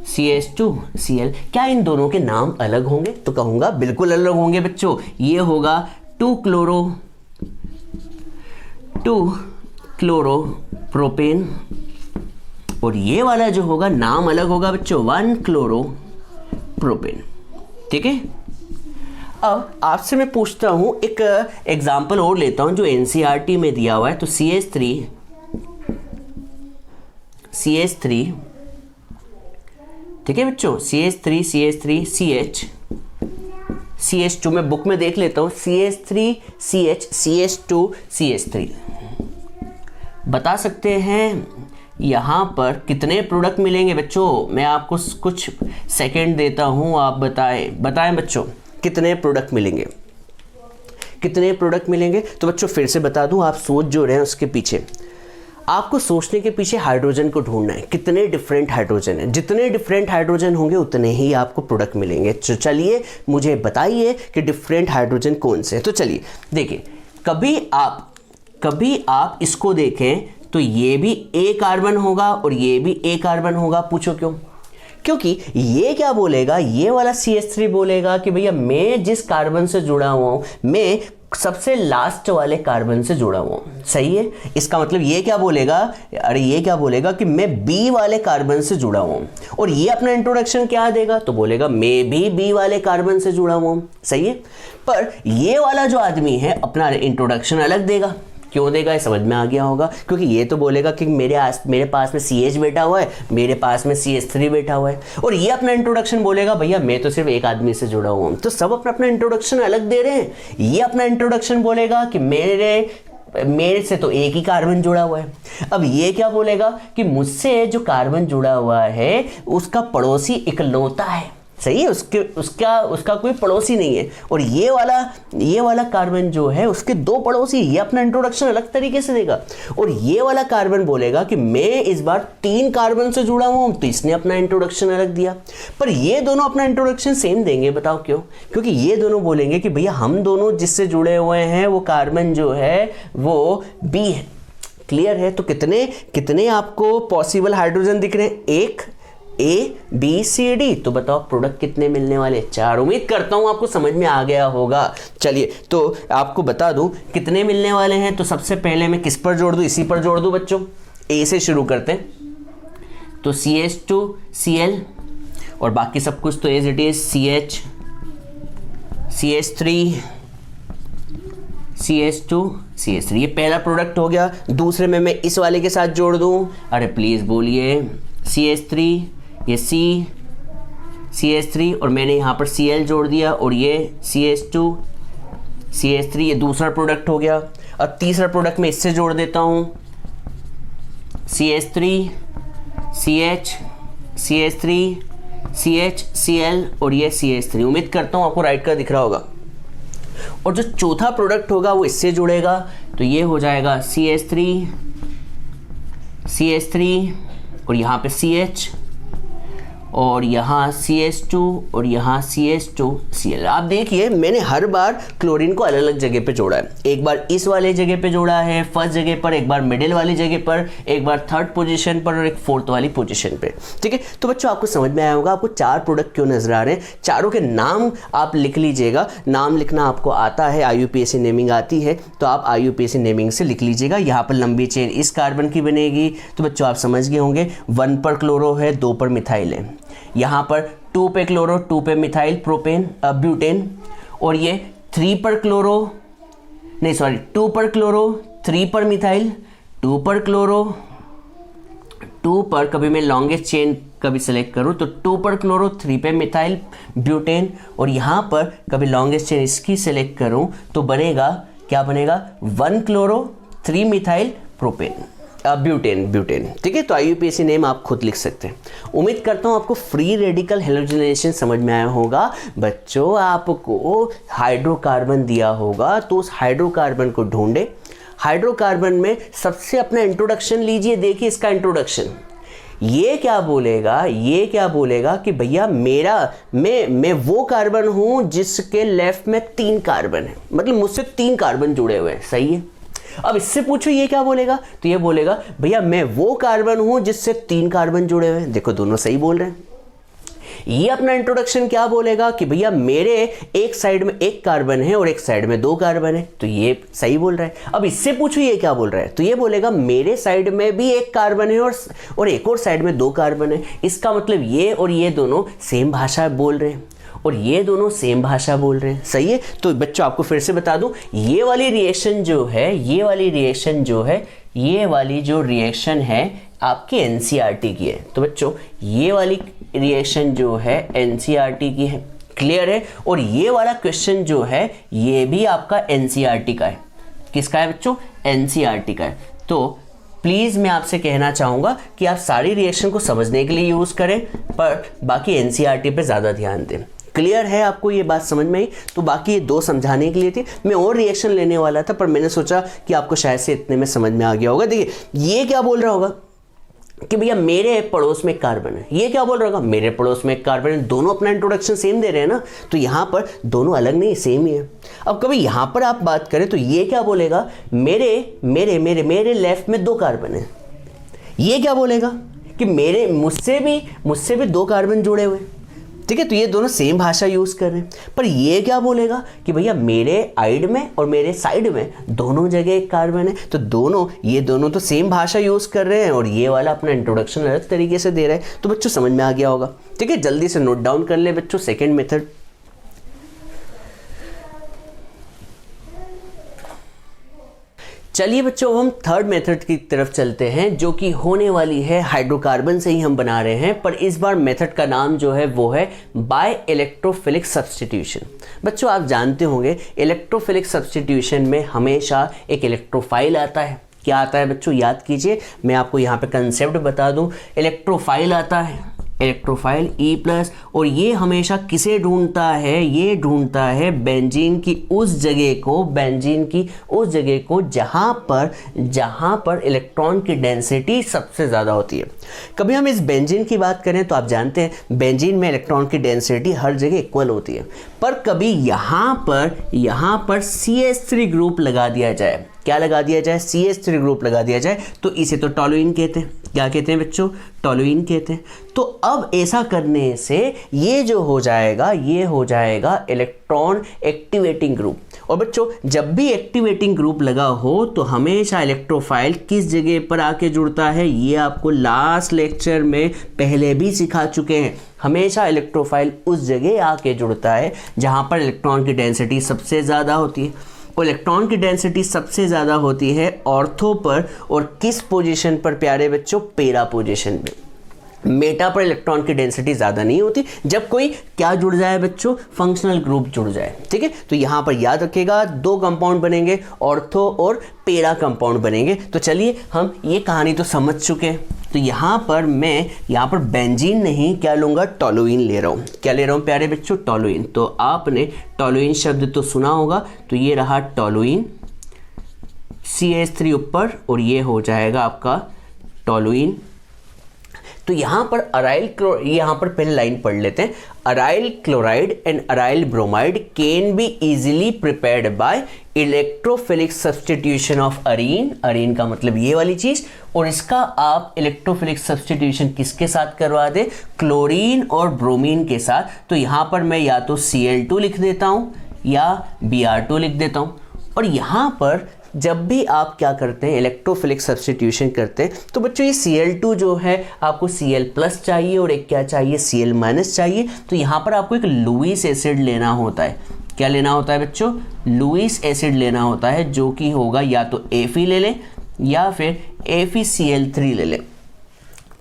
CH2Cl। क्या इन दोनों के नाम अलग होंगे, तो कहूंगा बिल्कुल अलग होंगे बच्चों। ये होगा 2 क्लोरोप्रोपेन, और ये वाला जो होगा नाम अलग होगा बच्चों, 1 क्लोरोप्रोपेन, ठीक है। अब आपसे मैं पूछता हूं, एक एग्जांपल और लेता हूं जो एनसीईआरटी में दिया हुआ है। तो CH3, ठीक है बच्चों, CH3 CH2 मैं बुक में देख लेता हूं, CH3 CH2 CH3। बता सकते हैं यहाँ पर कितने प्रोडक्ट मिलेंगे बच्चों, मैं आपको कुछ सेकंड देता हूँ, आप बताएं बच्चों कितने प्रोडक्ट मिलेंगे, तो बच्चों फिर से बता दूँ, आप सोच जो रहे हैं उसके पीछे, आपको सोचने के पीछे हाइड्रोजन को ढूंढना है, कितने डिफरेंट हाइड्रोजन है, जितने डिफरेंट हाइड्रोजन होंगे उतने ही आपको प्रोडक्ट मिलेंगे। तो चलिए मुझे बताइए कि डिफरेंट हाइड्रोजन कौन से हैं। तो चलिए देखिए, कभी आप इसको देखें तो ये भी A कार्बन होगा और ये भी A कार्बन होगा। पूछो क्यों, क्योंकि ये क्या बोलेगा, ये वाला CH3 बोलेगा कि भैया मैं जिस कार्बन से जुड़ा हुआ हूं, मैं सबसे लास्ट वाले कार्बन से जुड़ा हुआ हूं, सही है। इसका मतलब ये क्या बोलेगा, ये क्या बोलेगा कि मैं B वाले कार्बन से जुड़ा हुआ हूं, और ये अपना इंट्रोडक्शन क्या देगा, तो बोलेगा मैं भी B वाले कार्बन से जुड़ा हुआ हूं, सही है। पर ये वाला जो आदमी है अपना इंट्रोडक्शन अलग देगा। क्यों देगा, ये समझ में आ गया होगा, क्योंकि ये तो बोलेगा कि मेरे पास में CH बैठा हुआ है, मेरे पास में CH3 बैठा हुआ है, और ये अपना इंट्रोडक्शन बोलेगा भैया मैं तो सिर्फ एक आदमी से जुड़ा हुआ हूं। तो सब अपना इंट्रोडक्शन अलग दे रहे हैं। ये अपना इंट्रोडक्शन बोलेगा कि मेरे से तो एक ही कार्बन जुड़ा हुआ है। अब ये क्या बोलेगा कि मुझसे जो कार्बन जुड़ा हुआ है उसका पड़ोसी इकलौता है, सही है, उसका कोई पड़ोसी नहीं है। और ये वाला कार्बन जो है उसके 2 पड़ोसी, ये अपना इंट्रोडक्शन अलग तरीके से देगा। और ये वाला कार्बन बोलेगा कि मैं इस बार 3 कार्बन से जुड़ा हुआ हूं, तो इसने अपना इंट्रोडक्शन अलग दिया। पर ये दोनों अपना इंट्रोडक्शन सेम देंगे, बताओ क्यों, क्योंकि ये दोनों बोलेंगे कि भैया हम दोनों जिससे जुड़े हुए हैं वो कार्बन जो है वो B है। क्लियर है। तो कितने आपको पॉसिबल हाइड्रोजन दिख रहे हैं, 1 ABCD। तो बताओ प्रोडक्ट कितने मिलने वाले, 4। उम्मीद करता हूं आपको समझ में आ गया होगा। चलिए तो आपको बता दूं कितने मिलने वाले हैं। तो सबसे पहले मैं किस पर जोड़ दूं, इसी पर जोड़ दूं बच्चों, A से शुरू करते हैं। तो CH2Cl और बाकी सब कुछ तो as it is CH3 CH2 CH3, ये पहला प्रोडक्ट हो गया। दूसरे में मैं इस वाले के साथ जोड़ दूं, अरे प्लीज बोलिए, CH3, ये CH3 और मैंने यहाँ पर Cl जोड़ दिया, और ये CH2 CH3, ये दूसरा प्रोडक्ट हो गया। और तीसरा प्रोडक्ट मैं इससे जोड़ देता हूँ, CH3 CH CH3 CH Cl और ये CH3। उम्मीद करता हूँ आपको राइट का दिख रहा होगा। और जो चौथा प्रोडक्ट होगा वो इससे जुड़ेगा, तो ये हो जाएगा CH3 और यहाँ पे CH, और यहाँ CH2 और यहाँ CH2Cl। आप देखिए मैंने हर बार क्लोरीन को अलग अलग जगह पे जोड़ा है, एक बार इस वाले जगह पे जोड़ा है फर्स्ट जगह पर, एक बार मिडिल वाली जगह पर, एक बार थर्ड पोजीशन पर और एक फोर्थ वाली पोजीशन पे। ठीक है, तो बच्चों आपको समझ में आया होगा आपको 4 प्रोडक्ट क्यों नजर आ रहे हैं। चारों के नाम आप लिख लीजिएगा, नाम लिखना आपको आता है, IUPAC नेमिंग आती है तो आप IUPAC नेमिंग से लिख लीजिएगा। यहाँ पर लंबी चेन इस कार्बन की बनेगी, तो बच्चों आप समझ गए होंगे 1 पर क्लोरो है, 2 पर मिथाइल है, यहाँ पर 2 पे क्लोरो, 2 पे मिथाइल प्रोपेन ब्यूटेन, और ये 3 पर क्लोरो, नहीं सॉरी 2 पर क्लोरो, 3 पर मिथाइल, 2 पर क्लोरो, 2 पर, कभी मैं लॉन्गेस्ट चेन कभी सेलेक्ट करूँ तो 2 पर क्लोरो, 3 पे मिथाइल ब्यूटेन, और यहाँ पर कभी लॉन्गेस्ट चेन इसकी सेलेक्ट करूँ तो बनेगा, क्या बनेगा, 1 क्लोरो 3 मिथाइल प्रोपेन ब्यूटेन। ठीक है, तो IUPAC नेम आप खुद लिख सकते हैं। उम्मीद करता हूँ आपको फ्री रेडिकल हैलोजनेशन समझ में आया होगा। बच्चों आपको हाइड्रोकार्बन दिया होगा तो उस हाइड्रोकार्बन को ढूंढे, हाइड्रोकार्बन में सबसे अपना इंट्रोडक्शन लीजिए। देखिए इसका इंट्रोडक्शन ये क्या बोलेगा कि भैया मैं वो कार्बन हूं जिसके लेफ्ट में 3 कार्बन है, मतलब मुझसे 3 कार्बन जुड़े हुए हैं। सही है, अब इससे पूछो ये क्या बोलेगा, तो ये बोलेगा भैया मैं वो कार्बन हूं जिससे 3 कार्बन जुड़े हुए हैं। देखो दोनों सही बोल रहे हैं। ये अपना इंट्रोडक्शन क्या बोलेगा कि भैया मेरे एक साइड में 1 कार्बन है और एक साइड में 2 कार्बन है, तो ये सही बोल रहा है। अब इससे पूछो ये क्या बोल रहा है, तो ये बोलेगा मेरे साइड में भी 1 कार्बन है और एक और साइड में 2 कार्बन है। इसका मतलब ये और ये दोनों सेम भाषा बोल रहे हैं और ये दोनों सेम भाषा बोल रहे हैं। सही है, तो बच्चों आपको फिर से बता दूं, ये वाली रिएक्शन जो रिएक्शन है आपकी NCERT की है। तो बच्चों ये वाली रिएक्शन जो है NCERT की है, क्लियर है। और ये वाला क्वेश्चन जो है ये भी आपका NCERT का है। किसका है बच्चों, NCERT का है। तो प्लीज़ मैं आपसे कहना चाहूँगा कि आप सारी रिएक्शन को समझने के लिए यूज़ करें, पर बाकी NCERT पे ज़्यादा ध्यान दें। क्लियर है आपको ये बात समझ में आई? तो बाकी ये 2 समझाने के लिए थी, मैं और रिएक्शन लेने वाला था पर मैंने सोचा कि आपको शायद से इतने में समझ में आ गया होगा। देखिए ये क्या बोल रहा होगा कि भैया मेरे पड़ोस में कार्बन है, ये क्या बोल रहा होगा मेरे पड़ोस में एक कार्बन है। दोनों अपना इंट्रोडक्शन सेम दे रहे हैं ना, तो यहाँ पर दोनों अलग नहीं सेम ही है। अब कभी यहाँ पर आप बात करें तो ये क्या बोलेगा, मेरे लेफ्ट में 2 कार्बन है। ये क्या बोलेगा कि मुझसे भी 2 कार्बन जुड़े हुए। ठीक है, तो ये दोनों सेम भाषा यूज कर रहे हैं। पर ये क्या बोलेगा कि भैया मेरे आइड में और मेरे साइड में दोनों जगह एक कार्बन है। तो ये दोनों तो सेम भाषा यूज कर रहे हैं और ये वाला अपना इंट्रोडक्शन अलग तरीके से दे रहा है। तो बच्चों समझ में आ गया होगा। ठीक है, जल्दी से नोट डाउन कर ले बच्चों सेकेंड मेथड। चलिए बच्चों हम थर्ड मेथड की तरफ चलते हैं, जो कि होने वाली है हाइड्रोकार्बन से ही हम बना रहे हैं, पर इस बार मेथड का नाम जो है वो है बाय इलेक्ट्रोफिलिक सब्स्टिट्यूशन। बच्चों आप जानते होंगे इलेक्ट्रोफिलिक सब्स्टिट्यूशन में हमेशा एक इलेक्ट्रोफाइल आता है। क्या आता है बच्चों, याद कीजिए, मैं आपको यहाँ पे कंसेप्ट बता दूं। इलेक्ट्रोफाइल आता है, इलेक्ट्रोफाइल E+, और ये हमेशा किसे ढूंढता है, ये ढूंढता है बेंजीन की उस जगह को जहां पर इलेक्ट्रॉन की डेंसिटी सबसे ज़्यादा होती है। कभी हम इस बेंजीन की बात करें तो आप जानते हैं बेंजीन में इलेक्ट्रॉन की डेंसिटी हर जगह इक्वल होती है, पर कभी यहाँ पर CH3 ग्रुप लगा दिया जाए। क्या लगा दिया जाए, CH3 ग्रुप लगा दिया जाए, तो इसे तो टॉलुइन कहते हैं। क्या कहते हैं बच्चों, टॉलुइन कहते हैं। तो अब ऐसा करने से ये हो जाएगा इलेक्ट्रॉन एक्टिवेटिंग ग्रुप। और बच्चों जब भी एक्टिवेटिंग ग्रुप लगा हो तो हमेशा इलेक्ट्रोफाइल किस जगह पर आके जुड़ता है, ये आपको लास्ट लेक्चर में पहले भी सिखा चुके हैं। हमेशा इलेक्ट्रोफाइल उस जगह आके जुड़ता है जहां पर इलेक्ट्रॉन की डेंसिटी सबसे ज़्यादा होती है। और इलेक्ट्रॉन की डेंसिटी सबसे ज़्यादा होती है ऑर्थो पर, और किस पोजीशन पर प्यारे बच्चों, पैरा पोजीशन में। मेटा पर इलेक्ट्रॉन की डेंसिटी ज़्यादा नहीं होती जब कोई क्या जुड़ जाए बच्चों, फंक्शनल ग्रुप जुड़ जाए। ठीक है, तो यहाँ पर याद रखिएगा 2 कंपाउंड बनेंगे, ऑर्थो और पैरा कंपाउंड बनेंगे। तो चलिए हम ये कहानी तो समझ चुके हैं। तो यहाँ पर बेंजीन नहीं क्या लूँगा, टॉलुइन ले रहा हूँ। क्या ले रहा हूँ प्यारे बच्चों, टॉलुइन। तो आपने टॉलुइन शब्द तो सुना होगा, तो ये रहा टॉलुइन, CH3 ऊपर और ये हो जाएगा आपका टॉलुइन। तो यहाँ पर यहाँ पर पहले लाइन पढ़ लेते हैं। Aryl chloride and aryl bromide can be easily prepared by electrophilic substitution of Areen, Areen का मतलब ये वाली चीज, और इसका आप इलेक्ट्रोफिलिक सब्सटीट्यूशन किसके साथ करवा दे, क्लोरीन और ब्रोमीन के साथ। तो यहाँ पर मैं या तो Cl2 लिख देता हूँ या Br2 लिख देता हूँ। और यहाँ पर जब भी आप क्या करते हैं, इलेक्ट्रोफिलिक सब्सटीट्यूशन करते हैं, तो बच्चों ये Cl2 जो है आपको Cl+ चाहिए और एक क्या चाहिए, Cl- चाहिए। तो यहाँ पर आपको एक लुईस एसिड लेना होता है। क्या लेना होता है बच्चों, लुईस एसिड लेना होता है, जो कि होगा या तो Fe ले लें या फिर FeCl3 ले लें,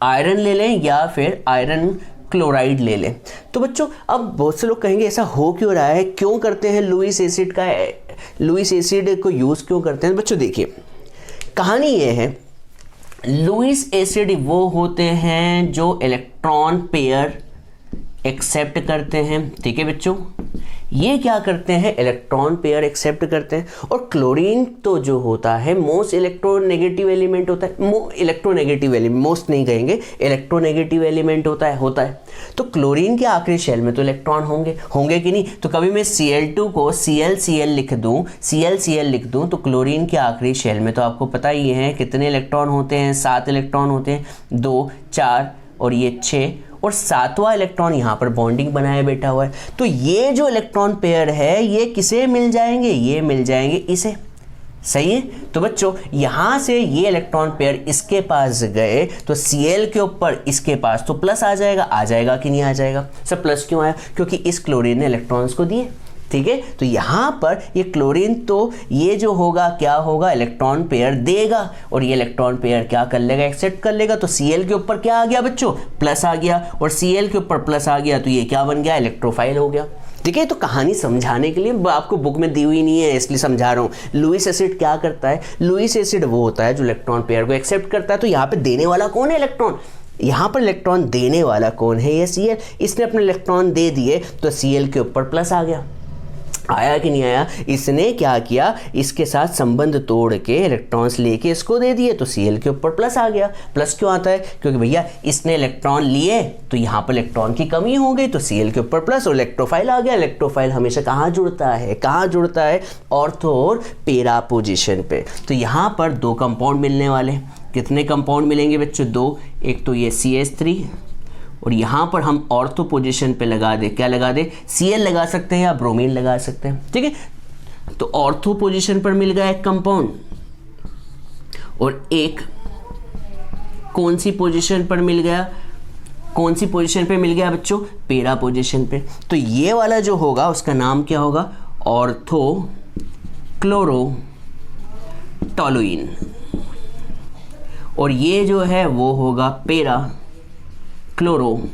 आयरन ले लें या फिर आयरन क्लोराइड ले लें। तो बच्चों अब बहुत से लोग कहेंगे ऐसा हो क्यों रहा है, क्यों करते हैं लुईस एसिड को यूज़ क्यों करते हैं। बच्चों देखिए कहानी ये है, लुईस एसिड वो होते हैं जो इलेक्ट्रॉन पेयर एक्सेप्ट करते हैं, ठीक है बच्चों, ये क्या करते हैं, इलेक्ट्रॉन पेयर एक्सेप्ट करते हैं। और क्लोरीन तो जो होता है मोस्ट इलेक्ट्रोनेगेटिव एलिमेंट होता है, इलेक्ट्रोनेगेटिव एलिमेंट, मोस्ट नहीं कहेंगे, इलेक्ट्रोनेगेटिव एलिमेंट होता है। तो क्लोरीन के आखिरी शेल में तो इलेक्ट्रॉन होंगे कि नहीं। तो कभी मैं Cl2 को Cl लिख दूं, Cl लिख दूं, तो क्लोरीन के आखिरी शेल में तो आपको पता ही है कितने इलेक्ट्रॉन होते हैं, 7 इलेक्ट्रॉन होते हैं, 2 4 और ये 6, और 7वां इलेक्ट्रॉन यहाँ पर बॉन्डिंग बनाए बैठा हुआ है। तो ये जो इलेक्ट्रॉन पेयर है ये किसे मिल जाएंगे, ये मिल जाएंगे इसे, सही है। तो बच्चों यहाँ से ये इलेक्ट्रॉन पेयर इसके पास गए तो Cl के ऊपर इसके पास तो प्लस आ जाएगा कि नहीं आ जाएगा। सर प्लस क्यों आया, क्योंकि इस क्लोरीन ने इलेक्ट्रॉन्स को दिए, ठीक है। तो यहाँ पर ये क्लोरीन तो ये जो होगा क्या होगा, इलेक्ट्रॉन पेयर देगा, और ये इलेक्ट्रॉन पेयर क्या कर लेगा, एक्सेप्ट कर लेगा। तो Cl के ऊपर क्या आ गया बच्चों, प्लस आ गया, और Cl के ऊपर प्लस आ गया तो ये क्या बन गया, इलेक्ट्रोफाइल हो गया, ठीक है। तो कहानी समझाने के लिए आपको बुक में दी हुई नहीं है इसलिए समझा रहा हूँ। लुईस एसिड क्या करता है, लुईस एसिड वो होता है जो इलेक्ट्रॉन पेयर को एक्सेप्ट करता है। तो यहाँ पे देने वाला कौन है, इलेक्ट्रॉन, यहाँ पर इलेक्ट्रॉन देने वाला कौन है, ये Cl, इसने अपने इलेक्ट्रॉन दे दिए तो Cl के ऊपर प्लस आ गया, आया कि नहीं आया। इसने क्या किया, इसके साथ संबंध तोड़ के इलेक्ट्रॉन्स लेके इसको दे दिए तो Cl के ऊपर प्लस आ गया। प्लस क्यों आता है, क्योंकि भैया इसने इलेक्ट्रॉन लिए तो यहाँ पर इलेक्ट्रॉन की कमी हो गई तो Cl के ऊपर प्लस और इलेक्ट्रोफाइल आ गया। इलेक्ट्रोफाइल हमेशा कहाँ जुड़ता है, ऑर्थो और पेरा पोजीशन पे। तो यहाँ पर 2 कंपाउंड मिलने वाले, कितने कंपाउंड मिलेंगे बच्चों, 2, एक तो ये CH3 और यहाँ पर हम ऑर्थो पोजीशन पे लगा दे, क्या लगा दे, Cl लगा सकते हैं या ब्रोमीन लगा सकते हैं, ठीक है। तो ऑर्थो पोजीशन पर मिल गया एक कंपाउंड, और एक कौन सी पोजीशन पर मिल गया, बच्चों, पेरा पोजीशन पे। तो ये वाला जो होगा उसका नाम क्या होगा, ऑर्थो क्लोरोटोलुइन, और ये जो है वो होगा पेरा क्लोरोटोलिन।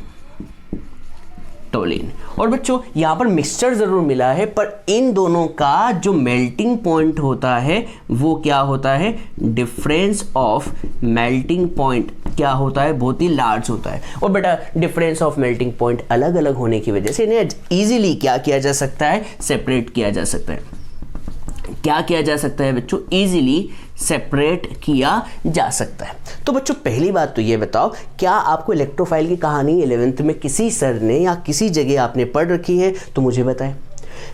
और बच्चों यहाँ पर मिक्सचर ज़रूर मिला है, पर इन दोनों का जो मेल्टिंग पॉइंट होता है वो क्या होता है, डिफरेंस ऑफ मेल्टिंग पॉइंट क्या होता है, बहुत ही लार्ज होता है। और बेटा डिफरेंस ऑफ मेल्टिंग पॉइंट अलग अलग होने की वजह से इन्हें ईजिली क्या किया जा सकता है, सेपरेट किया जा सकता है। क्या किया जा सकता है बच्चों, इजीली सेपरेट किया जा सकता है। तो बच्चों पहली बात तो ये बताओ, क्या आपको इलेक्ट्रोफाइल की कहानी 11th में किसी सर ने या किसी जगह आपने पढ़ रखी है, तो मुझे बताएं।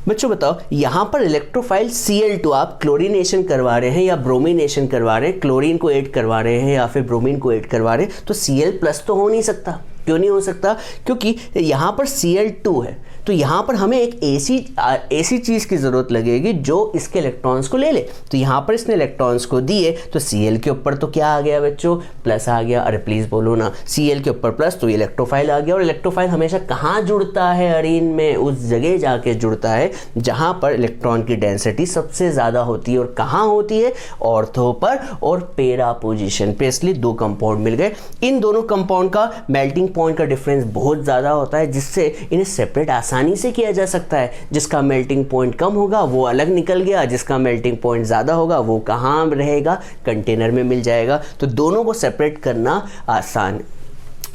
बच्चों बताओ, यहाँ पर इलेक्ट्रोफाइल Cl2 आप क्लोरीनेशन करवा रहे हैं या ब्रोमिनेशन करवा रहे हैं, क्लोरीन को ऐड करवा रहे हैं या फिर ब्रोमीन को ऐड करवा रहे हैं, तो Cl+ तो हो नहीं सकता। क्यों नहीं हो सकता, क्योंकि यहाँ पर Cl2 है, तो यहाँ पर हमें एक ऐसी चीज़ की ज़रूरत लगेगी जो इसके इलेक्ट्रॉन्स को ले ले। तो यहाँ पर इसने इलेक्ट्रॉन्स को दिए तो Cl के ऊपर तो क्या आ गया बच्चों, प्लस आ गया। अरे प्लीज़ बोलो ना, Cl के ऊपर प्लस तो इलेक्ट्रोफाइल आ गया। और इलेक्ट्रोफाइल हमेशा कहाँ जुड़ता है अरीन में, उस जगह जाके जुड़ता है जहाँ पर इलेक्ट्रॉन की डेंसिटी सबसे ज़्यादा होती है। और कहाँ होती है, ऑर्थो पर और पेरा पोजीशन पे। इसलिए 2 कंपाउंड मिल गए। इन दोनों कंपाउंड का मेल्टिंग पॉइंट का डिफरेंस बहुत ज़्यादा होता है, जिससे इन्हें सेपरेट आसानी से किया जा सकता है। जिसका मेल्टिंग पॉइंट कम होगा वो अलग निकल गया, जिसका मेल्टिंग पॉइंट ज़्यादा होगा वो कहाँ रहेगा, कंटेनर में मिल जाएगा। तो दोनों को सेपरेट करना आसान।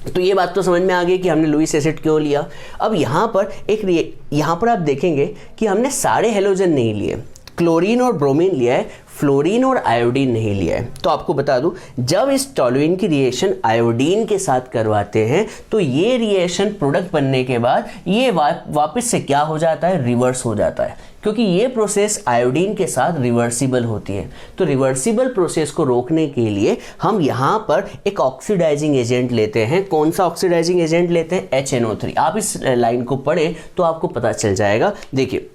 तो ये बात तो समझ में आ गई कि हमने लुईस एसिड क्यों लिया। अब यहाँ पर आप देखेंगे कि हमने सारे हेलोजन नहीं लिए, क्लोरीन और ब्रोमीन लिया है, फ्लोरीन और आयोडीन नहीं लिया है। तो आपको बता दूं, जब इस टोलुइन की रिएक्शन आयोडीन के साथ करवाते हैं तो ये रिएक्शन प्रोडक्ट बनने के बाद ये वापस से क्या हो जाता है, रिवर्स हो जाता है, क्योंकि ये प्रोसेस आयोडीन के साथ रिवर्सिबल होती है। तो रिवर्सिबल प्रोसेस को रोकने के लिए हम यहाँ पर एक ऑक्सीडाइजिंग एजेंट लेते हैं। कौन सा ऑक्सीडाइजिंग एजेंट लेते हैं, HNO3। आप इस लाइन को पढ़ें तो आपको पता चल जाएगा। देखिए,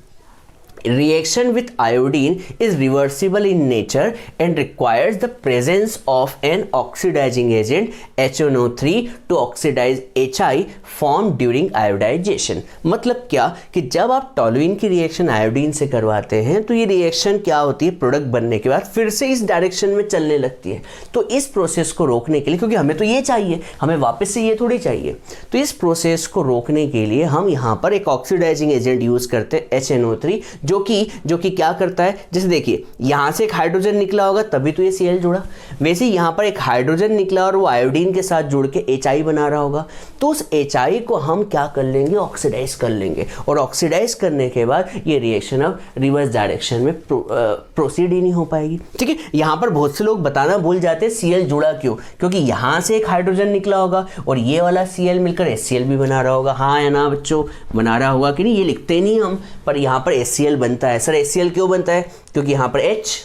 reaction with iodine is reversible in nature and requires the presence of an oxidizing agent HNO3 to oxidize HI formed during iodization। मतलब क्या कि जब आप टोलुइन की रिएक्शन आयोडीन से करवाते हैं तो ये रिएक्शन क्या होती है, प्रोडक्ट बनने के बाद फिर से इस डायरेक्शन में चलने लगती है। तो इस प्रोसेस को रोकने के लिए, क्योंकि हमें तो ये चाहिए, हमें वापस से ये थोड़ी चाहिए, तो इस प्रोसेस को रोकने के लिए हम यहाँ पर एक ऑक्सीडाइजिंग एजेंट यूज करते हैं HNO3, जो कि क्या करता है, जैसे देखिए यहाँ से एक हाइड्रोजन निकला होगा तभी तो ये Cl जुड़ा, वैसे ही यहाँ पर एक हाइड्रोजन निकला और वो आयोडीन के साथ जुड़ के HI बना रहा होगा। तो उस HI को हम क्या कर लेंगे, ऑक्सीडाइज कर लेंगे, और ऑक्सीडाइज करने के बाद ये रिएक्शन अब रिवर्स डायरेक्शन में प्रोसीड ही नहीं हो पाएगी। ठीक है, यहाँ पर बहुत से लोग बताना भूल जाते हैं Cl जुड़ा क्यों, क्योंकि यहाँ से एक हाइड्रोजन निकला होगा और ये वाला Cl मिलकर HCl भी बना रहा होगा। हाँ या ना बच्चों, बना रहा होगा कि नहीं, ये लिखते नहीं हम, पर यहाँ पर HCl बनता है। सर HCl क्यों बनता है, क्योंकि यहाँ पर H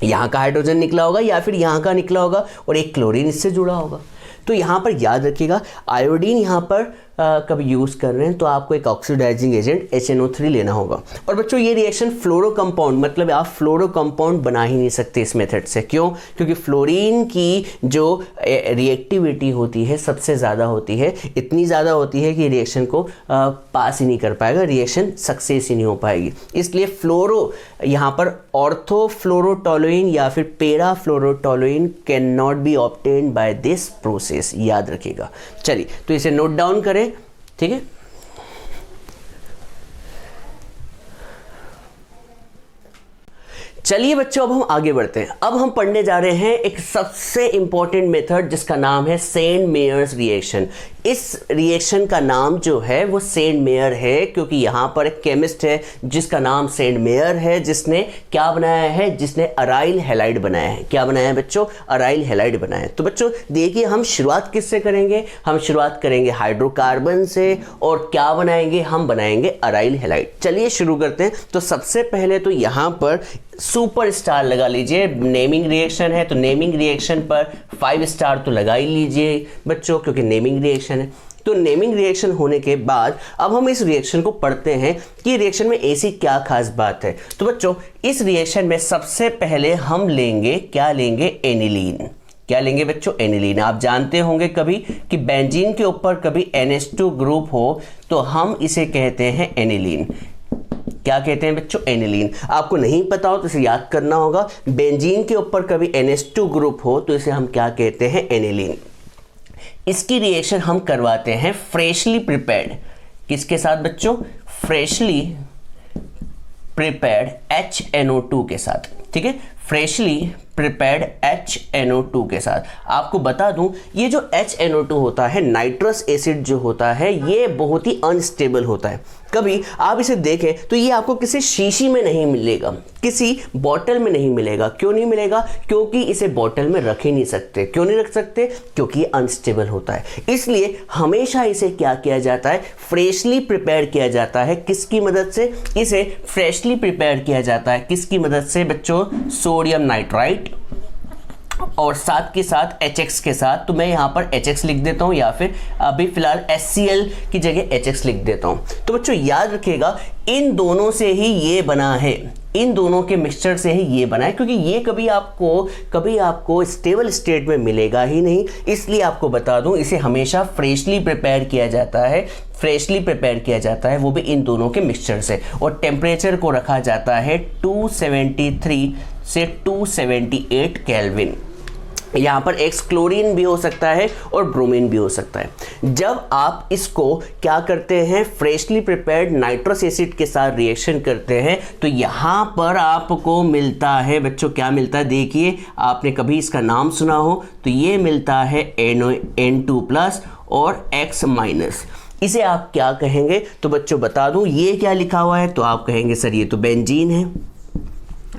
यहाँ का हाइड्रोजन निकला होगा या फिर यहाँ का निकला होगा और एक क्लोरीन इससे जुड़ा होगा। तो यहाँ पर याद रखिएगा, आयोडीन यहाँ पर कभी यूज़ कर रहे हैं तो आपको एक ऑक्सीडाइजिंग एजेंट HNO3 लेना होगा। और बच्चों ये रिएक्शन फ्लोरो कंपाउंड, मतलब आप फ्लोरो कंपाउंड बना ही नहीं सकते इस मेथड से। क्यों, क्योंकि फ्लोरीन की जो रिएक्टिविटी होती है सबसे ज़्यादा होती है, इतनी ज़्यादा होती है कि रिएक्शन को पास ही नहीं कर पाएगा, रिएक्शन सक्सेस ही नहीं हो पाएगी। इसलिए फ्लोरो यहाँ पर ऑर्थोफ्लोरोटोलुइन या फिर parafluorotoluene can not be obtained by this process, याद रखिएगा। चलिए तो इसे नोट डाउन करें, ठीक है। चलिए बच्चों, अब हम आगे बढ़ते हैं। अब हम पढ़ने जा रहे हैं एक सबसे इंपॉर्टेंट मेथड जिसका नाम है सेंट मेयर्स रिएक्शन। इस रिएक्शन का नाम जो है वो सेंट मेयर है क्योंकि यहाँ पर एक केमिस्ट है जिसका नाम सेंट मेयर है, जिसने क्या बनाया है, जिसने अराइल हैलाइड बनाया है। क्या बनाया है बच्चों, अराइल हैलाइड बनाया है। तो बच्चों देखिए, हम शुरुआत किससे करेंगे, हम शुरुआत करेंगे हाइड्रोकार्बन से, और क्या बनाएंगे, हम बनाएंगे अराइल हैलाइड। चलिए शुरू करते हैं। तो सबसे पहले तो यहाँ पर सुपर स्टार लगा लीजिए, नेमिंग रिएक्शन है तो नेमिंग रिएक्शन पर 5 स्टार तो लगा ही लीजिए बच्चों, क्योंकि नेमिंग रिएक्शन है। तो नेमिंग रिएक्शन होने के बाद अब हम इस रिएक्शन को पढ़ते हैं कि रिएक्शन में ऐसी क्या खास बात है। तो बच्चों इस रिएक्शन में सबसे पहले हम लेंगे, क्या लेंगे, एनिलीन। क्या लेंगे बच्चों, एनिलीन। आप जानते होंगे कभी कि बेंजीन के ऊपर कभी NH2 ग्रुप हो तो हम इसे कहते हैं एनिलीन। क्या कहते हैं बच्चों, एनिलीन। आपको नहीं पता हो तो इसे याद करना होगा। बेंजीन के ऊपर कभी NH2 ग्रुप हो तो इसे हम क्या कहते हैं, एनिलीन। इसकी रिएक्शन हम करवाते हैं फ्रेशली प्रिपेयर्ड, किसके साथ बच्चों, फ्रेशली प्रिपेयर्ड HNO2 के साथ। ठीक है, फ्रेशली प्रिपेयर्ड HNO2 के साथ। आपको बता दूं, ये जो HNO2 होता है, नाइट्रस एसिड जो होता है, ये बहुत ही अनस्टेबल होता है। कभी आप इसे देखें तो ये आपको किसी शीशी में नहीं मिलेगा, किसी बॉटल में नहीं मिलेगा। क्यों नहीं मिलेगा, क्योंकि इसे बॉटल में रख ही नहीं सकते। क्यों नहीं रख सकते, क्योंकि ये अनस्टेबल होता है। इसलिए हमेशा इसे क्या किया जाता है, फ्रेशली प्रिपेयर किया जाता है। किसकी मदद से, इसे फ्रेशली प्रिपेयर किया जाता है, किसकी मदद से बच्चों, सोडियम नाइट्राइट और साथ के साथ HX के साथ। तो मैं यहाँ पर HX लिख देता हूँ या फिर अभी फिलहाल HCl की जगह HX लिख देता हूँ। तो बच्चों याद रखिएगा, इन दोनों से ही ये बना है, इन दोनों के मिक्सचर से ही ये बना है, क्योंकि ये कभी आपको स्टेबल स्टेट में मिलेगा ही नहीं। इसलिए आपको बता दूं, इसे हमेशा फ्रेशली प्रिपेयर किया जाता है, फ्रेशली प्रिपेयर किया जाता है, वो भी इन दोनों के मिक्सचर से। और टेम्परेचर को रखा जाता है 273 से 278 केल्विन। यहाँ पर एक्स क्लोरीन भी हो सकता है और ब्रोमीन भी हो सकता है। जब आप इसको क्या करते हैं, फ्रेशली प्रिपेयर्ड नाइट्रस एसिड के साथ रिएक्शन करते हैं तो यहाँ पर आपको मिलता है बच्चों, क्या मिलता है, देखिए आपने कभी इसका नाम सुना हो तो ये मिलता है N2+ और X-। इसे आप क्या कहेंगे, तो बच्चों बता दूं, ये क्या लिखा हुआ है, तो आप कहेंगे सर ये तो बेंजीन है।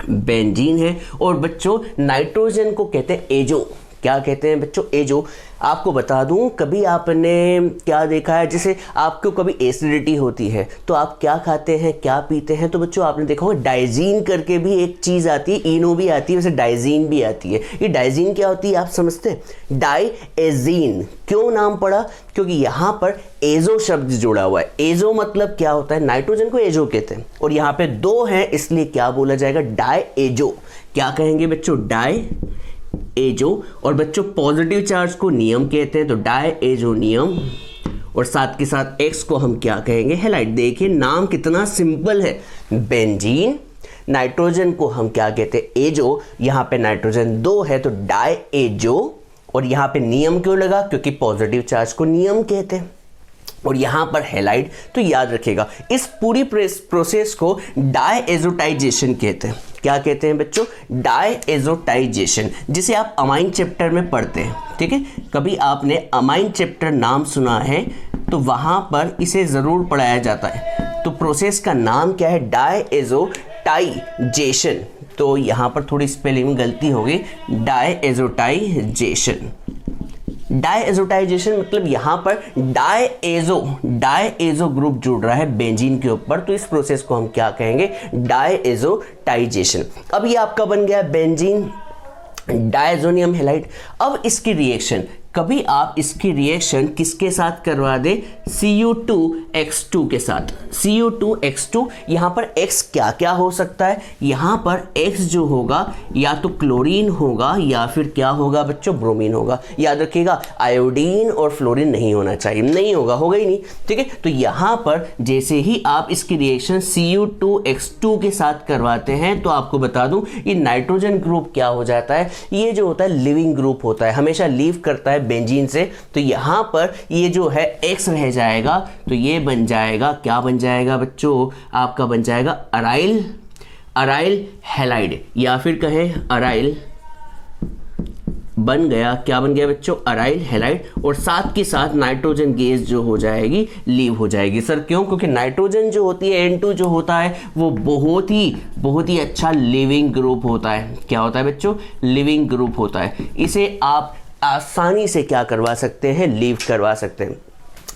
बेंजीन है। और बच्चों नाइट्रोजन को कहते हैं एजो। क्या कहते हैं बच्चों? एजो। आपको बता दूं, कभी आपने क्या देखा है, जैसे आपको कभी एसिडिटी होती है तो आप क्या खाते हैं, क्या पीते हैं? तो बच्चों आपने देखा होगा डाइजीन करके भी एक चीज़ आती है, इनो भी आती है, वैसे डाइजीन भी आती है। ये डाइजीन क्या होती है आप समझते हैं? डाइएजीन क्यों नाम पड़ा? क्योंकि यहाँ पर एजो शब्द जुड़ा हुआ है। एजो मतलब क्या होता है? नाइट्रोजन को एजो कहते हैं, और यहाँ पे दो हैं इसलिए क्या बोला जाएगा? डाइएजो। क्या कहेंगे बच्चों? Di azo. और बच्चों पॉजिटिव चार्ज को नियम कहते हैं, तो डाइएजोनियम। और साथ के साथ X को हम क्या कहेंगे? हैलाइड। देखिए नाम कितना सिंपल है, बेंजीन। नाइट्रोजन को हम क्या कहते हैं? एजो। यहाँ पे नाइट्रोजन 2 है तो डाइएजो। और यहाँ पे नियम क्यों लगा? क्योंकि पॉजिटिव चार्ज को नियम कहते हैं। और यहाँ पर हैलाइड। तो याद रखिएगा इस पूरी प्रोसेस को डाइएजोटाइजेशन कहते हैं। क्या कहते हैं बच्चों? डाइएजोटाइजेशन, जिसे आप अमाइन चैप्टर में पढ़ते हैं। ठीक है, कभी आपने अमाइन चैप्टर नाम सुना है तो वहाँ पर इसे ज़रूर पढ़ाया जाता है। तो प्रोसेस का नाम क्या है? डाइएजोटाइजेशन। तो यहाँ पर थोड़ी स्पेलिंग में गलती होगी, डाइएजोटाइजेशन। डाइएजोटाइजेशन मतलब यहाँ पर डाइएजो ग्रुप जुड़ रहा है बेंजीन के ऊपर, तो इस प्रोसेस को हम क्या कहेंगे? डाइएजोटाइजेशन। अब ये आपका बन गया बेंजीन, डाइएजोनियम हैलाइड। अब इसकी रिएक्शन, कभी आप इसकी रिएक्शन किसके साथ करवा दे? Cu2X2 के साथ। Cu2X2, यहाँ पर X क्या क्या हो सकता है? यहाँ पर X जो होगा या तो क्लोरीन होगा या फिर क्या होगा बच्चों? ब्रोमीन होगा। याद रखिएगा आयोडीन और फ्लोरीन नहीं होना चाहिए, नहीं होगा, होगा ही नहीं। ठीक है, तो यहाँ पर जैसे ही आप इसकी रिएक्शन Cu2X2 के साथ करवाते हैं तो आपको बता दूं ये नाइट्रोजन ग्रुप क्या हो जाता है? ये जो होता है लिविंग ग्रुप होता है, हमेशा लीव करता है बेंजीन से। तो यहां पर ये जो है X रह जाएगा, तो ये बन जाएगा, क्या बन जाएगा बच्चों? आपका बन जाएगा अराइल हैलाइड, या फिर कहें अराइल बन गया। क्या बन गया बच्चों? Aryl halide. और साथ के साथ नाइट्रोजन गैस जो हो जाएगी लीव हो जाएगी। सर क्यों? क्योंकि नाइट्रोजन जो होती है N2 जो होता है वो बहुत ही अच्छा लिविंग ग्रुप होता है। क्या होता है बच्चों? लिविंग ग्रुप होता है। इसे आप आसानी से क्या करवा सकते हैं? लीव करवा सकते हैं।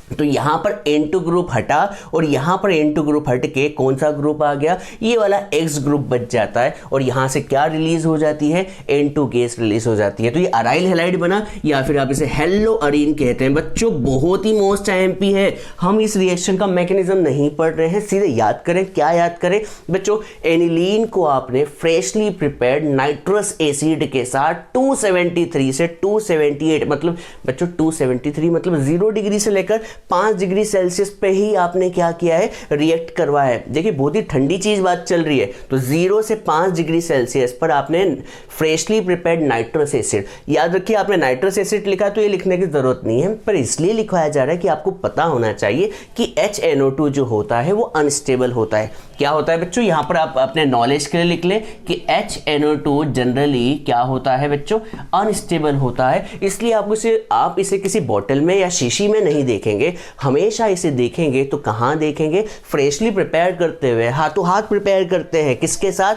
तो यहाँ पर N2 ग्रुप हटा और यहाँ पर N2 ग्रुप हट के कौन सा ग्रुप आ गया? ये वाला X ग्रुप बच जाता है और यहाँ से क्या रिलीज हो जाती है? N2 गैस रिलीज हो जाती है। तो ये अराइल हैलाइड बना, या फिर आप इसे हेलो अरीन कहते हैं। बच्चों बहुत ही मोस्ट IMP है, हम इस रिएक्शन का मैकेनिज्म नहीं पढ़ रहे हैं, सीधे याद करें। क्या याद करें बच्चों? एनिलीन को आपने फ्रेशली प्रिपेयर्ड नाइट्रस एसिड के साथ 273 से 278, मतलब बच्चों 273 मतलब 0 डिग्री से लेकर 5 डिग्री सेल्सियस पे ही आपने क्या किया है? रिएक्ट करवाया है। देखिए बहुत ही ठंडी चीज बात चल रही है, तो 0 से 5 डिग्री सेल्सियस पर आपने फ्रेशली प्रिपेयर्ड नाइट्रस एसिड, याद रखिए आपने नाइट्रस एसिड लिखा तो ये लिखने की जरूरत नहीं है, पर इसलिए लिखवाया जा रहा है कि आपको पता होना चाहिए कि HNO2 जो होता है वो अनस्टेबल होता है। क्या होता है बच्चों? यहाँ पर आप अपने नॉलेज के लिए लिख लें कि HNO2 जनरली क्या होता है बच्चों? अनस्टेबल होता है। इसलिए आप इसे किसी बोतल में या शीशी में नहीं देखेंगे, हमेशा इसे देखेंगे तो कहाँ देखेंगे? फ्रेशली प्रिपेयर करते हुए, हाथों हाथ प्रिपेयर करते हैं। किसके साथ?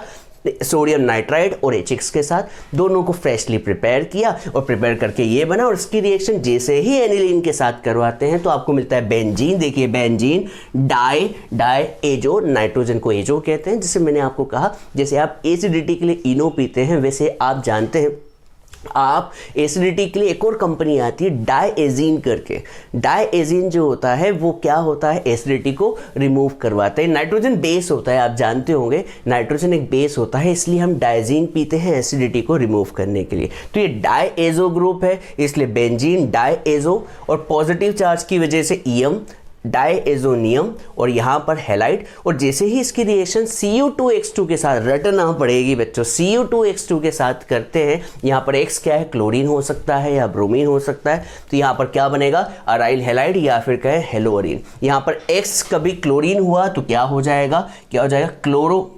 सोडियम नाइट्राइड और HX के साथ, दोनों को फ्रेशली प्रिपेयर किया और प्रिपेयर करके ये बना। और इसकी रिएक्शन जैसे ही एनिलीन के साथ करवाते हैं तो आपको मिलता है बेंजीन। देखिए बेंजीन डाइएजो, नाइट्रोजन को एजो कहते हैं। जैसे मैंने आपको कहा, जैसे आप एसिडिटी के लिए इनो पीते हैं, वैसे आप जानते हैं आप एसिडिटी के लिए एक और कंपनी आती है डाइएजीन करके। डाइएजीन जो होता है वो क्या होता है? एसिडिटी को रिमूव करवाता है। नाइट्रोजन बेस होता है, आप जानते होंगे नाइट्रोजन एक बेस होता है, इसलिए हम डाइजीन पीते हैं एसिडिटी को रिमूव करने के लिए। तो ये डाइएजो ग्रुप है, इसलिए बेंजीन डाइएजो, और पॉजिटिव चार्ज की वजह से ईएम डाइएजोनियम, और यहाँ पर हैलाइड। और जैसे ही इसकी रिएक्शन Cu2X2 के साथ रटना पड़ेगी बच्चों, Cu2X2 के साथ करते हैं, यहाँ पर X क्या है? क्लोरीन हो सकता है या ब्रोमीन हो सकता है। तो यहाँ पर क्या बनेगा? अराइल हैलाइड या फिर कहें हेलोअरीन। यहाँ पर X कभी क्लोरीन हुआ तो क्या हो जाएगा? क्या हो जाएगा? क्लोरो,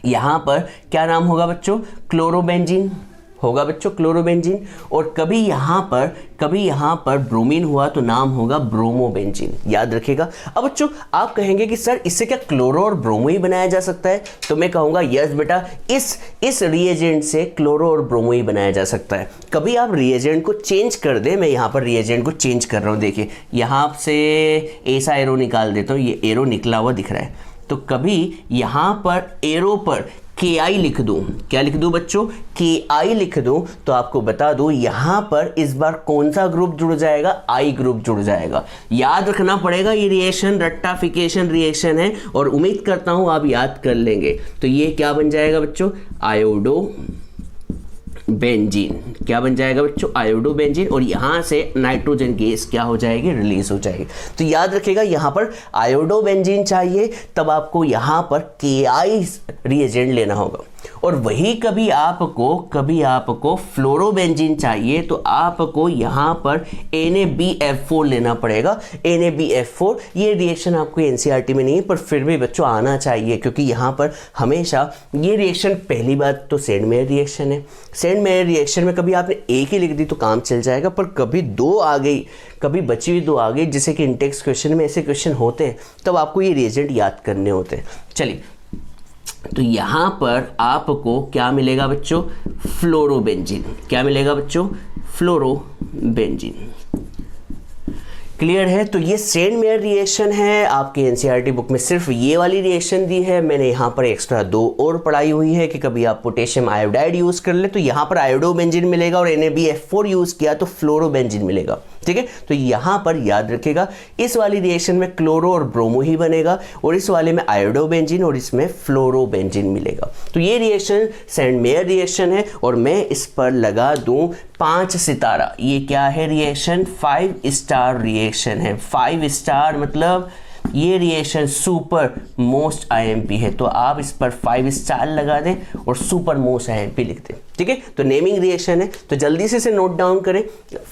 यहाँ पर क्या नाम होगा बच्चों? क्लोरोबेंजीन होगा बच्चों क्लोरोबेंजीन, और कभी यहाँ पर ब्रोमीन हुआ तो नाम होगा ब्रोमोबेंजीन, याद रखिएगा। अब बच्चों आप कहेंगे कि सर इससे क्या क्लोरो और ब्रोमो ही बनाया जा सकता है, तो मैं कहूँगा यस बेटा, इस रिएजेंट से क्लोरो और ब्रोमो ही बनाया जा सकता है। कभी आप रिएजेंट को चेंज कर दे, मैं यहाँ पर रिएजेंट को चेंज कर रहा हूँ, देखिए यहाँ से ऐसा एरो निकाल देता हूँ, ये एरो निकला हुआ दिख रहा है, तो कभी यहाँ पर एरो पर KI लिख दूं, क्या लिख दूं बच्चों, KI लिख दूं, तो आपको बता दूं यहाँ पर इस बार कौन सा ग्रुप जुड़ जाएगा, I ग्रुप जुड़ जाएगा। याद रखना पड़ेगा, ये रिएक्शन रट्टाफिकेशन रिएक्शन है और उम्मीद करता हूं आप याद कर लेंगे। तो ये क्या बन जाएगा बच्चों, आयोडो बेंजीन, क्या बन जाएगा बच्चों, आयोडोबेंजीन, और यहाँ से नाइट्रोजन गैस क्या हो जाएगी, रिलीज हो जाएगी। तो याद रखिएगा यहाँ पर आयोडोबेंजीन चाहिए तब आपको यहाँ पर KI रिएजेंट लेना होगा, और वही कभी आपको फ्लोरोबेंजीन चाहिए तो आपको यहाँ पर NaBF4 लेना पड़ेगा। NaBF4 ये रिएक्शन आपको NCERT में नहीं है, पर फिर भी बच्चों आना चाहिए, क्योंकि यहाँ पर हमेशा ये रिएक्शन, पहली बात तो सेंड मेयर रिएक्शन है, सेंड मेयर रिएक्शन में कभी आपने एक ही लिख दी तो काम चल जाएगा, पर कभी दो आ गई, कभी बची हुई दो आ गई, जैसे कि इंटेक्स क्वेश्चन में ऐसे क्वेश्चन होते हैं, तब आपको ये रिएजेंट याद करने होते हैं। चलिए, तो यहाँ पर आपको क्या मिलेगा बच्चों, फ्लोरोबेंजीन, क्या मिलेगा बच्चों, फ्लोरोबेंजीन। क्लियर है। तो ये सेंड मेयर रिएक्शन है, आपके एनसीईआरटी बुक में सिर्फ ये वाली रिएक्शन दी है, मैंने यहाँ पर एक्स्ट्रा दो और पढ़ाई हुई है कि कभी आप पोटेशियम आयोडाइड यूज कर ले तो यहाँ पर आयोडोबेंजीन मिलेगा, और NaBF4 यूज किया तो फ्लोरोबेंजीन मिलेगा। ठीक है, तो यहाँ पर याद रखिएगा इस वाली रिएक्शन में क्लोरो और ब्रोमो ही बनेगा, और इस वाले में आयोडोबेंजीन और इसमें फ्लोरोबेंजीन मिलेगा। तो ये रिएक्शन सेंड मेयर रिएक्शन है, और मैं इस पर लगा दूं 5 सितारा। ये क्या है रिएक्शन, 5 स्टार रिएक्शन है। 5 स्टार मतलब ये रिएक्शन सुपर मोस्ट IMP है, तो आप इस पर 5 स्टार लगा दें और सुपर मोस्ट IMP लिख दें। ठीक है, तो नेमिंग रिएक्शन है, तो जल्दी से नोट डाउन करें।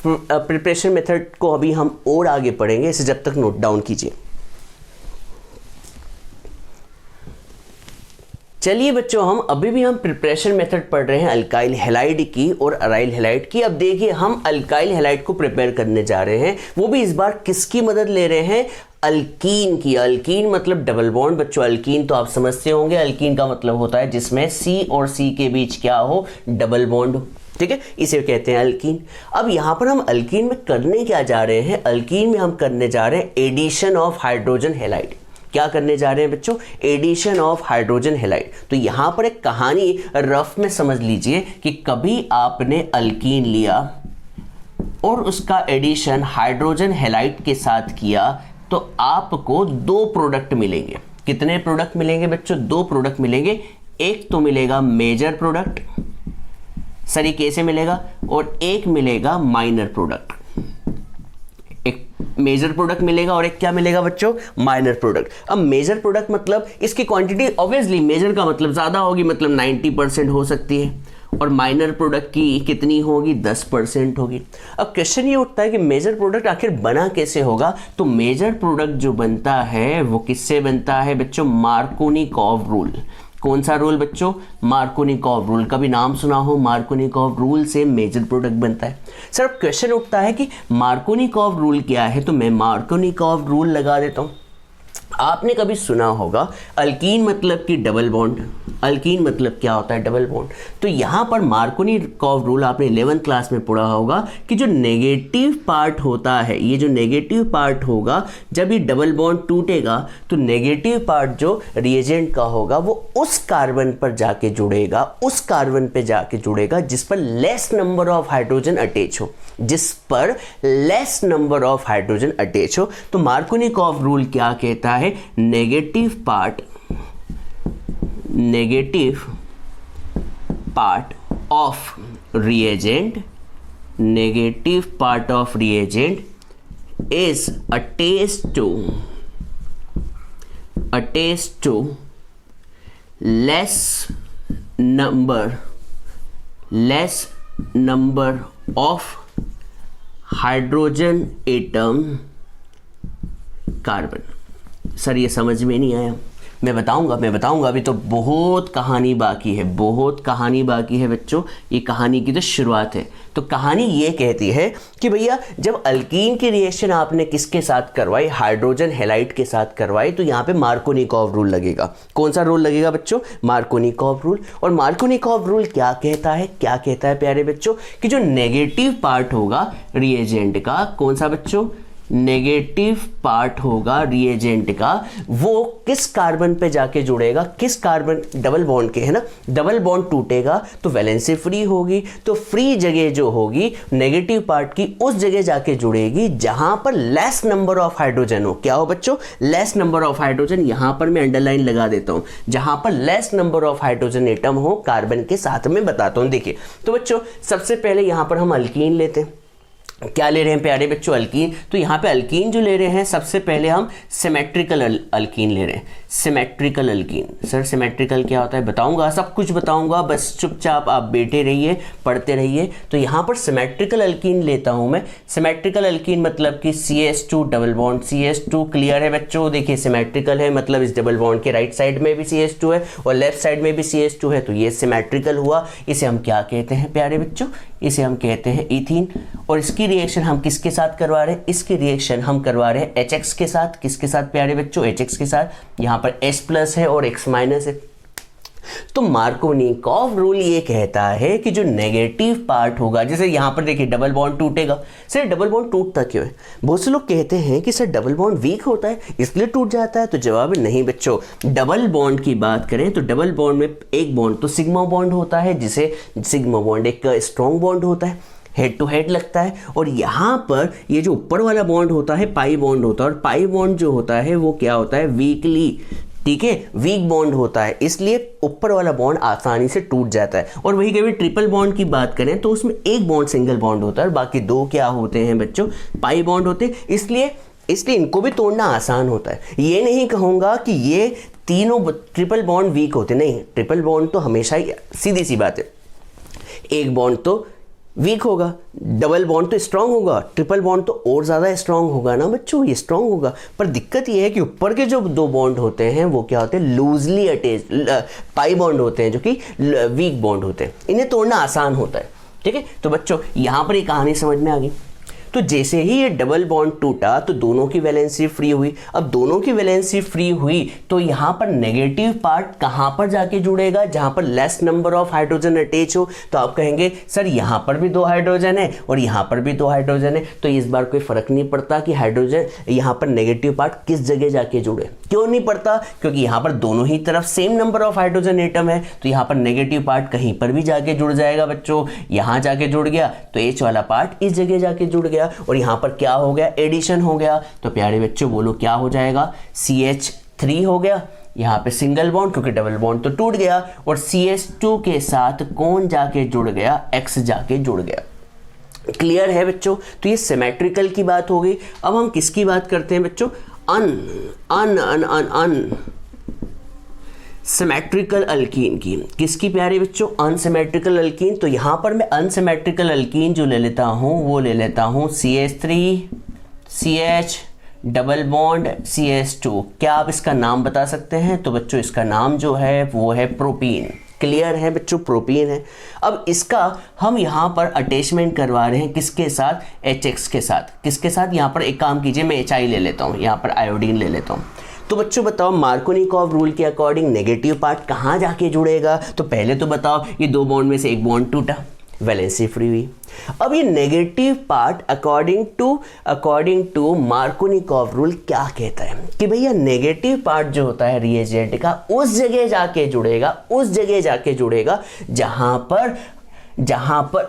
प्रिपरेशन मेथड को अभी हम और आगे पढ़ेंगे, इसे जब तक नोट डाउन कीजिए। चलिए बच्चों, हम अभी भी प्रिपरेशन मेथड पढ़ रहे हैं अल्काइल हैलाइड की और अराइल हैलाइड की। अब देखिए हम अल्काइल हैलाइड को प्रिपेयर करने जा रहे हैं, वो भी इस बार किसकी मदद ले रहे हैं, अल्कीन की। अल्कीन मतलब डबल बॉन्ड। बच्चों अल्कीन तो आप समझते होंगे, अल्कीन का मतलब होता है जिसमें C और C के बीच क्या हो, डबल बॉन्ड हो। ठीक है, इसे कहते हैं अल्कीन। अब यहाँ पर हम अल्कीन में करने क्या जा रहे हैं, अल्कीन में हम करने जा रहे हैं एडिशन ऑफ हाइड्रोजन हैलाइड। क्या करने जा रहे हैं बच्चों, एडिशन ऑफ हाइड्रोजन हैलाइड। तो यहाँ पर एक कहानी रफ में समझ लीजिए कि कभी आपने अल्कीन लिया और उसका एडिशन हाइड्रोजन हैलाइड के साथ किया तो आपको 2 प्रोडक्ट मिलेंगे। कितने प्रोडक्ट मिलेंगे बच्चों, 2 प्रोडक्ट मिलेंगे। एक तो मिलेगा मेजर प्रोडक्ट, सर ये कैसे मिलेगा, और एक मिलेगा माइनर प्रोडक्ट। एक मेजर प्रोडक्ट मिलेगा और एक क्या मिलेगा बच्चों, माइनर प्रोडक्ट। अब मेजर प्रोडक्ट मतलब इसकी क्वांटिटी ऑब्वियसली मेजर का मतलब ज़्यादा होगी, मतलब 90% हो सकती है, और माइनर प्रोडक्ट की कितनी होगी, 10% होगी। अब क्वेश्चन ये उठता है कि मेजर प्रोडक्ट आखिर बना कैसे होगा, तो मेजर प्रोडक्ट जो बनता है वो किससे बनता है बच्चों, मार्कोनिकॉव रूल। कौन सा रूल बच्चों, मार्कोनिकॉव रूल। कभी नाम सुना हो, मार्कोनिकॉव रूल से मेजर प्रोडक्ट बनता है। सर अब क्वेश्चन उठता है कि मार्कोनिकॉव रूल क्या है, तो मैं मार्कोनिकॉव रूल लगा देता हूं। आपने कभी सुना होगा अल्कीन मतलब कि डबल बॉन्ड, अल्कीन मतलब क्या होता है, डबल बॉन्ड। तो यहाँ पर मार्कोनिकॉव रूल आपने 11th क्लास में पढ़ा होगा कि जो नेगेटिव पार्ट होता है, ये जो नेगेटिव पार्ट होगा, जब ये डबल बॉन्ड टूटेगा तो नेगेटिव पार्ट जो रिएजेंट का होगा वो उस कार्बन पर जाके जुड़ेगा, उस कार्बन पे जाके जुड़ेगा जिस पर less number of hydrogen attach हो, जिस पर less number of hydrogen attach हो। तो मार्कोनिकॉव रूल क्या कहता है, negative part of reagent, negative part of reagent is attached to less number of hydrogen atom carbon. Sir ये समझ में नहीं आया, मैं बताऊंगा, अभी तो बहुत कहानी बाकी है, बहुत कहानी बाकी है बच्चों। ये कहानी की तो शुरुआत है। तो कहानी ये कहती है कि भैया जब अल्कीन की रिएक्शन आपने किसके साथ करवाई, हाइड्रोजन हैलाइड के साथ करवाई, तो यहाँ पे मार्कोनिकॉव रूल लगेगा। कौन सा रूल लगेगा बच्चों? Markovnikov rule. और मार्कोनिकॉव रूल क्या कहता है प्यारे बच्चों, कि जो नेगेटिव पार्ट होगा रिएजेंट का, कौन सा बच्चों? नेगेटिव पार्ट होगा रिएजेंट का, वो किस कार्बन पे जाके जुड़ेगा? किस कार्बन? डबल बॉन्ड के, है ना। डबल बॉन्ड टूटेगा तो वैलेंसी फ्री होगी, तो फ्री जगह जो होगी नेगेटिव पार्ट की, उस जगह जाके जुड़ेगी जहां पर लेस नंबर ऑफ हाइड्रोजन हो। क्या हो बच्चों? Less number of hydrogen. यहां पर मैं अंडरलाइन लगा देता हूं, जहां पर less number of hydrogen atom हो कार्बन के साथ में बताता हूं। देखिए तो बच्चों सबसे पहले यहां पर हम अल्कीन लेते हैं। क्या ले रहे हैं प्यारे बच्चों? अल्कीन। तो यहाँ पे अल्कीन जो ले रहे हैं, सबसे पहले हम सिमेट्रिकल अल्कीन ले रहे हैं। Symmetrical alkyne. सर सिमेट्रिकल क्या होता है? बताऊंगा, सब कुछ बताऊंगा, बस चुपचाप आप बैठे रहिए, पढ़ते रहिए। तो यहाँ पर सिमेट्रिकल अल्कीन लेता हूँ मैं। सिमेट्रिकल अल्कीन मतलब कि CH2 double bond CH2। Clear है बच्चों? देखिए सिमेट्रिकल है मतलब इस डबल बॉन्ड के राइट साइड में भी CH2 है और लेफ्ट साइड में भी CH2 है, तो ये सिमेट्रिकल हुआ। इसे हम क्या कहते हैं प्यारे बच्चों? इसे हम कहते हैं ईथीन। और इसकी रिएक्शन हम किसके साथ करवा रहे हैं? इसकी रिएक्शन हम करवा रहे हैं HX के साथ। किसके साथ प्यारे बच्चों? HX के साथ। यहाँ पर H+ है और X- है। तो मार्कोनिकॉव रूल ये कहता है कि जो नेगेटिव पार्ट होगा, जैसे यहां पर देखिए डबल बॉन्ड टूटेगा। सर डबल बॉन्ड टूटता क्यों है? बहुत से लोग कहते हैं कि सर डबल बॉन्ड वीक होता है इसलिए टूट जाता है। तो जवाब है नहीं बच्चों। डबल बॉन्ड की बात करें तो डबल बॉन्ड में एक बॉन्ड तो सिग्मा बॉन्ड होता है, जिसे सिग्मा बॉन्ड एक स्ट्रॉन्ग बॉन्ड होता है, हेड टू हेड लगता है। और यहाँ पर ये जो ऊपर वाला बॉन्ड होता है पाई बॉन्ड होता है, और पाई बॉन्ड जो होता है वो क्या होता है? वीकली, ठीक है, वीक बॉन्ड होता है, इसलिए ऊपर वाला बॉन्ड आसानी से टूट जाता है। और वही कभी ट्रिपल बॉन्ड की बात करें तो उसमें एक बॉन्ड सिंगल बॉन्ड होता है और बाकी दो क्या होते हैं बच्चों? पाई बॉन्ड होते हैं। इसलिए इनको भी तोड़ना आसान होता है। ये नहीं कहूँगा कि ये तीनों ट्रिपल बॉन्ड वीक होते, नहीं, ट्रिपल बॉन्ड तो हमेशा ही, सीधी सी बात है, एक बॉन्ड तो वीक होगा, डबल बॉन्ड तो स्ट्रांग होगा, ट्रिपल बॉन्ड तो और ज़्यादा स्ट्रांग होगा ना बच्चों, ये स्ट्रांग होगा। पर दिक्कत ये है कि ऊपर के जो दो बॉन्ड होते हैं वो क्या होते हैं? लूजली अटैच पाई बॉन्ड होते हैं, जो कि वीक बॉन्ड होते हैं। इन्हें तोड़ना आसान होता है, ठीक है। तो बच्चों यहाँ पर ये कहानी समझ में आ गई। तो जैसे ही ये डबल बॉन्ड टूटा तो दोनों की वैलेंसी फ्री हुई। अब दोनों की वैलेंसी फ्री हुई तो यहाँ पर नेगेटिव पार्ट कहाँ पर जाके जुड़ेगा? जहाँ पर less number of hydrogen attach हो। तो आप कहेंगे सर यहाँ पर भी 2 हाइड्रोजन है और यहाँ पर भी 2 हाइड्रोजन है, तो इस बार कोई फर्क नहीं पड़ता कि हाइड्रोजन यहाँ पर नेगेटिव पार्ट किस जगह जाके जुड़े। क्यों नहीं पड़ता? क्योंकि यहाँ पर दोनों ही तरफ same number of hydrogen atom है, तो यहाँ पर नेगेटिव पार्ट कहीं पर भी जाके जुड़ जाएगा बच्चों। यहाँ जाके जुड़ गया तो H वाला पार्ट इस जगह जाके जुड़ गया और यहाँ पर क्या हो गया? एडिशन हो गया। तो प्यारे बच्चों बोलो क्या हो जाएगा? CH3 हो गया। यहाँ पे सिंगल बॉन्ड, क्योंकि डबल बॉन्ड तो टूट गया, और CH2 के साथ कौन जाके जुड़ गया? X जाके जुड़ गया। क्लियर है बच्चों? तो ये सिमेट्रिकल की बात हो गई। अब हम किसकी बात करते हैं बच्चों? सिमेट्रिकल अल्कीन की। किसकी प्यारे बच्चों? Unsymmetrical alkyne. तो यहां पर मैं अनसिमेट्रिकल अल्कीन जो ले लेता हूं वो ले लेता हूं CH3 CH double bond CH2। क्या आप इसका नाम बता सकते हैं? तो बच्चों इसका नाम जो है वो है प्रोपीन। क्लियर है बच्चों? प्रोपीन है। अब इसका हम यहाँ पर अटैचमेंट करवा रहे हैं किसके साथ? HX के साथ। किसके साथ? यहाँ पर एक काम कीजिए, मैं HI ले लेता हूँ, यहाँ पर आयोडीन ले लेता हूँ। तो बच्चों बताओ मार्कोनिकॉव रूल के अकॉर्डिंग नेगेटिव पार्ट कहाँ जाके जुड़ेगा? तो पहले तो बताओ ये 2 बॉन्ड में से एक बॉन्ड टूटा, वैलेंसी फ्री हुई। अब ये negative part according to Markovnikov rule क्या कहता है कि भैया नेगेटिव पार्ट जो होता है रिएजेंट का उस जगह जाके जुड़ेगा जहां पर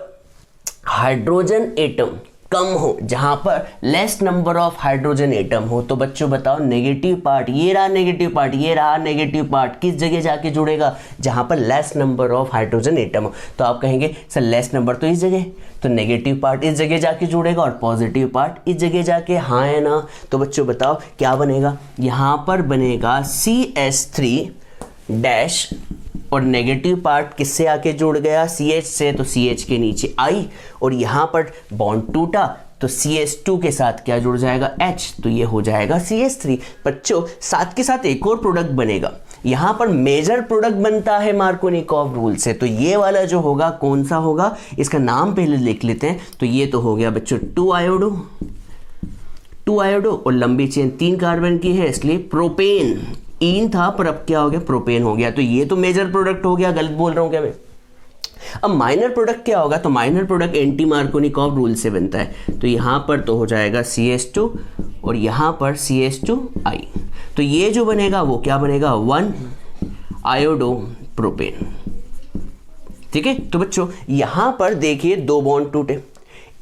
हाइड्रोजन एटम कम हो, जहां पर less number of hydrogen atom हो। तो बच्चों बताओ नेगेटिव पार्ट, ये रहा नेगेटिव पार्ट किस जगह जाके जुड़ेगा? जहां पर less number of hydrogen atom हो। तो आप कहेंगे सर लेस नंबर तो इस जगह, तो नेगेटिव पार्ट इस जगह जाके जुड़ेगा और पॉजिटिव पार्ट इस जगह जाके, हाँ है ना? तो बच्चों बताओ क्या बनेगा? यहां पर बनेगा CH3 डैश और नेगेटिव पार्ट किससे आके जुड़ गया? CH से, तो CH के नीचे I, और यहाँ पर बॉन्ड टूटा तो CH2 के साथ क्या जुड़ जाएगा H, तो ये हो जाएगा CH3। बच्चों साथ के साथ एक और प्रोडक्ट बनेगा, यहाँ पर मेजर प्रोडक्ट बनता है मार्कोनिकॉव रूल से, तो ये वाला जो होगा कौन सा होगा, इसका नाम पहले लिख लेते हैं। तो ये तो हो गया बच्चों 2 आयोडो और लंबी चेन 3 कार्बन की है, इसलिए प्रोपेन। इन था पर अब क्या हो गया, प्रोपेन हो गया। तो ये तो मेजर प्रोडक्ट हो गया, गलत बोल रहा हूँ क्या मैं। अब माइनर प्रोडक्ट क्या होगा, तो minor product anti Markovnikov rule से बनता है। तो यहाँ पर तो हो जाएगा CH2 और यहाँ पर CH2I। तो ये जो बनेगा वो क्या बनेगा, 1 आयोडो प्रोपेन। ठीक है, तो बच्चों यहाँ पर देखिए 2 बॉन्ड टूटे,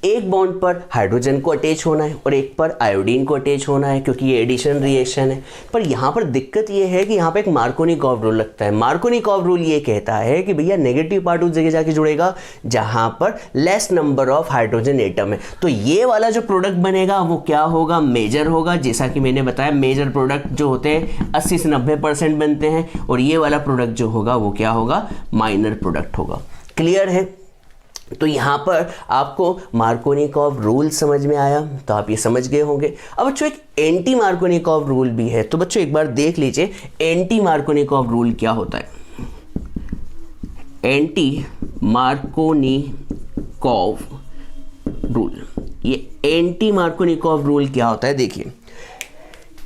एक बॉन्ड पर हाइड्रोजन को अटैच होना है और एक पर आयोडीन को अटैच होना है, क्योंकि ये एडिशन रिएक्शन है। पर यहाँ पर दिक्कत ये है कि यहाँ पे एक मार्कोनिकॉव रूल लगता है। मार्कोनिकॉव रूल ये कहता है कि भैया नेगेटिव पार्ट उस जगह जाके जुड़ेगा जहाँ पर less number of hydrogen atom है। तो ये वाला जो प्रोडक्ट बनेगा वो क्या होगा, मेजर होगा। जैसा कि मैंने बताया मेजर प्रोडक्ट जो होते हैं 80 से 90% बनते हैं, और ये वाला प्रोडक्ट जो होगा वो क्या होगा, माइनर प्रोडक्ट होगा। क्लियर है। तो यहाँ पर आपको मार्कोनिकॉव रूल समझ में आया, तो आप ये समझ गए होंगे। अब बच्चों एक एंटी मार्कोनिकॉव रूल भी है, तो बच्चों एक बार देख लीजिए एंटी मार्कोनिकॉव रूल क्या होता है। एंटी मार्कोनिकॉव रूल, ये एंटी मार्कोनिकॉव रूल क्या होता है, देखिए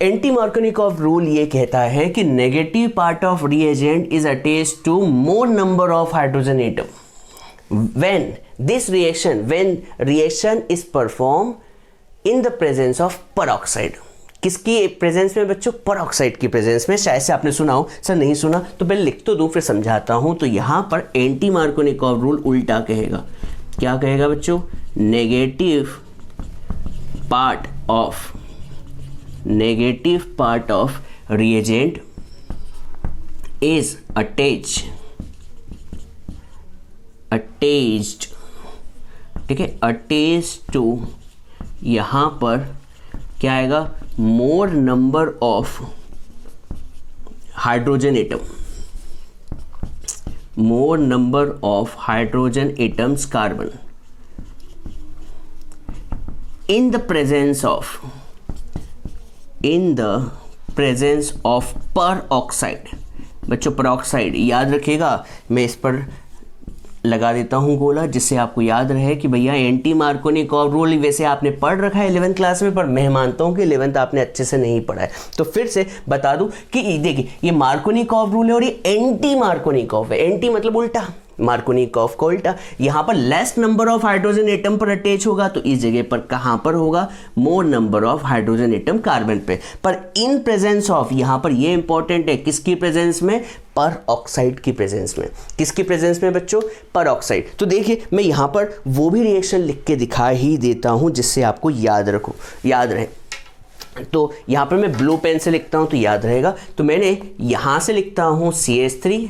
एंटी मार्कोनिकॉव रूल ये कहता है कि negative part of reagent is attached to more number of hydrogen atom when reaction is performed in the presence of peroxide। किसकी प्रेजेंस में बच्चों, पेरोक्साइड की प्रेजेंस में। शायद से आपने सुना हो, सर नहीं सुना तो पहले लिख तो दूं फिर समझाता हूं। तो यहां पर एंटी मार्कोनिकॉव रूल उल्टा कहेगा, क्या कहेगा बच्चों, negative part of reagent is attached, ठीक है, अटैच्ड टू, यहां पर क्या आएगा, मोर number of hydrogen atoms carbon in the presence of peroxide। बच्चों peroxide याद रखिएगा, मैं इस पर लगा देता हूं गोला जिससे आपको याद रहे कि भैया एंटी मार्कोनिकॉव रूल वैसे आपने पढ़ रखा है 11th क्लास में, पर मैं मानता हूं कि 11th आपने अच्छे से नहीं पढ़ा है। तो फिर से बता दूं कि देखिए ये मार्कोनिकॉव रूल है और ये एंटी मार्कोनिकॉव है। एंटी मतलब उल्टा, मार्कोनिकॉव को उल्टा। यहां पर less number of hydrogen atom पर अटैच होगा, तो इस जगह पर कहां पर होगा, मोर number of hydrogen atom carbon पे। पर इन प्रेजेंस ऑफ, यहां पर ये इंपॉर्टेंट है, किसकी प्रेजेंस में, पेरोक्साइड की प्रेजेंस में। किसकी प्रेजेंस में बच्चों, पेरोक्साइड। तो देखिए मैं यहां पर वो भी रिएक्शन लिख के दिखा ही देता हूं जिससे आपको याद रहे। तो यहां पर मैं ब्लू पेन से लिखता हूं तो याद रहेगा। तो मैंने यहां से लिखता हूं CH3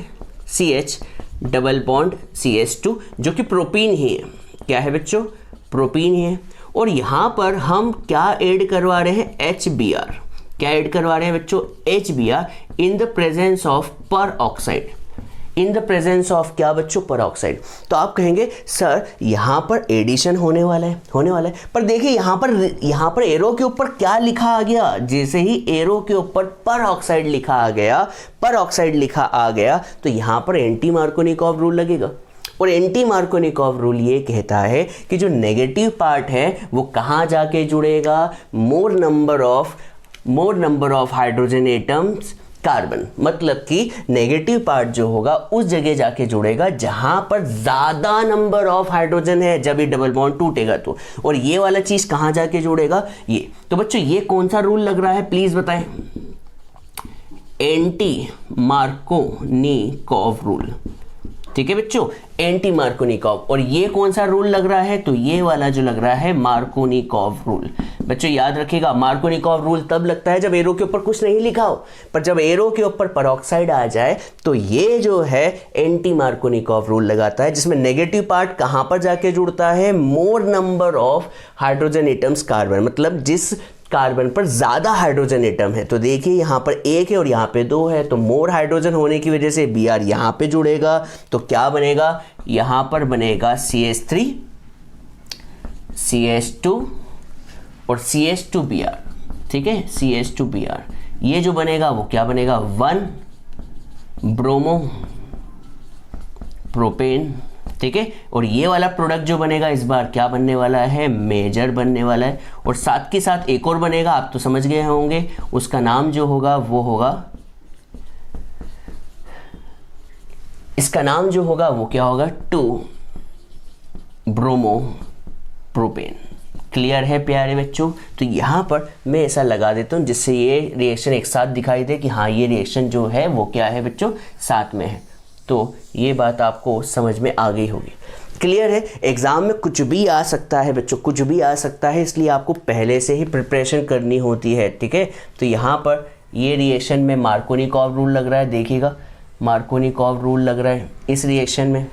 CH double bond CH2 जो कि प्रोपीन ही है। क्या है बच्चों, प्रोपीन ही है। और यहाँ पर हम क्या ऐड करवा रहे हैं, HBr। क्या ऐड करवा रहे हैं बच्चों, HBr in the presence of peroxide. In the presence of क्या बच्चों, पेरोक्साइड। तो आप कहेंगे सर यहाँ पर एडिशन होने वाला है। पर देखिए यहाँ पर एरो के ऊपर क्या लिखा आ गया, जैसे ही एरो के ऊपर पेरोक्साइड लिखा आ गया तो यहाँ पर एंटी मार्कोनिकॉव रूल लगेगा। और एंटी मार्कोनिकॉव रूल ये कहता है कि जो नेगेटिव पार्ट है वो कहाँ जाके जुड़ेगा, मोर number of hydrogen atoms carbon. मतलब कि नेगेटिव पार्ट जो होगा उस जगह जाके जुड़ेगा जहां पर ज्यादा नंबर ऑफ हाइड्रोजन है, जब ये डबल बॉन्ड टूटेगा तो। और ये वाला चीज कहां जाके जुड़ेगा, ये। तो बच्चों ये कौन सा रूल लग रहा है प्लीज बताएं, एंटी मार्कोनिकॉव रूल। ठीक है बच्चों, एंटी मार्कोनिकॉव। और ये कौन सा रूल लग रहा है, तो ये वाला जो लग रहा है मार्कोनिकॉव रूल। बच्चों याद रखिएगा मार्कोनिकॉव रूल तब लगता है जब एरो के ऊपर कुछ नहीं लिखा हो, पर जब एरो के ऊपर पेरोक्साइड आ जाए तो ये जो है एंटी मार्कोनिकॉव रूल लगाता है, जिसमें नेगेटिव पार्ट कहां पर जाके जुड़ता है, मोर number of hydrogen atoms carbon. मतलब जिस कार्बन पर ज्यादा हाइड्रोजन एटम है। तो देखिए यहाँ पर 1 है और यहाँ पे 2 है, तो मोर हाइड्रोजन होने की वजह से Br यहाँ पे जुड़ेगा। तो क्या बनेगा, यहाँ पर बनेगा CH3 CH2 और CH2Br, ठीक है, CH2Br, ये जो बनेगा वो क्या बनेगा, 1 ब्रोमो प्रोपेन, ठीक है। और ये वाला प्रोडक्ट जो बनेगा इस बार क्या बनने वाला है, मेजर बनने वाला है। और साथ के साथ एक और बनेगा, आप तो समझ गए होंगे, उसका नाम जो होगा वो होगा, इसका नाम जो होगा वो क्या होगा, 2 ब्रोमो प्रोपेन। क्लियर है प्यारे बच्चों। तो यहाँ पर मैं ऐसा लगा देता हूँ जिससे ये रिएक्शन एक साथ दिखाई दे कि हाँ ये रिएक्शन जो है वो क्या है बच्चों, साथ में है। तो ये बात आपको समझ में आ गई होगी। क्लियर है। एग्ज़ाम में कुछ भी आ सकता है बच्चों, कुछ भी आ सकता है, इसलिए आपको पहले से ही प्रिपरेशन करनी होती है, ठीक है। तो यहाँ पर ये रिएक्शन में मार्कोनिकॉव रूल लग रहा है, देखिएगा मार्कोनिकॉव रूल लग रहा है इस रिएक्शन में,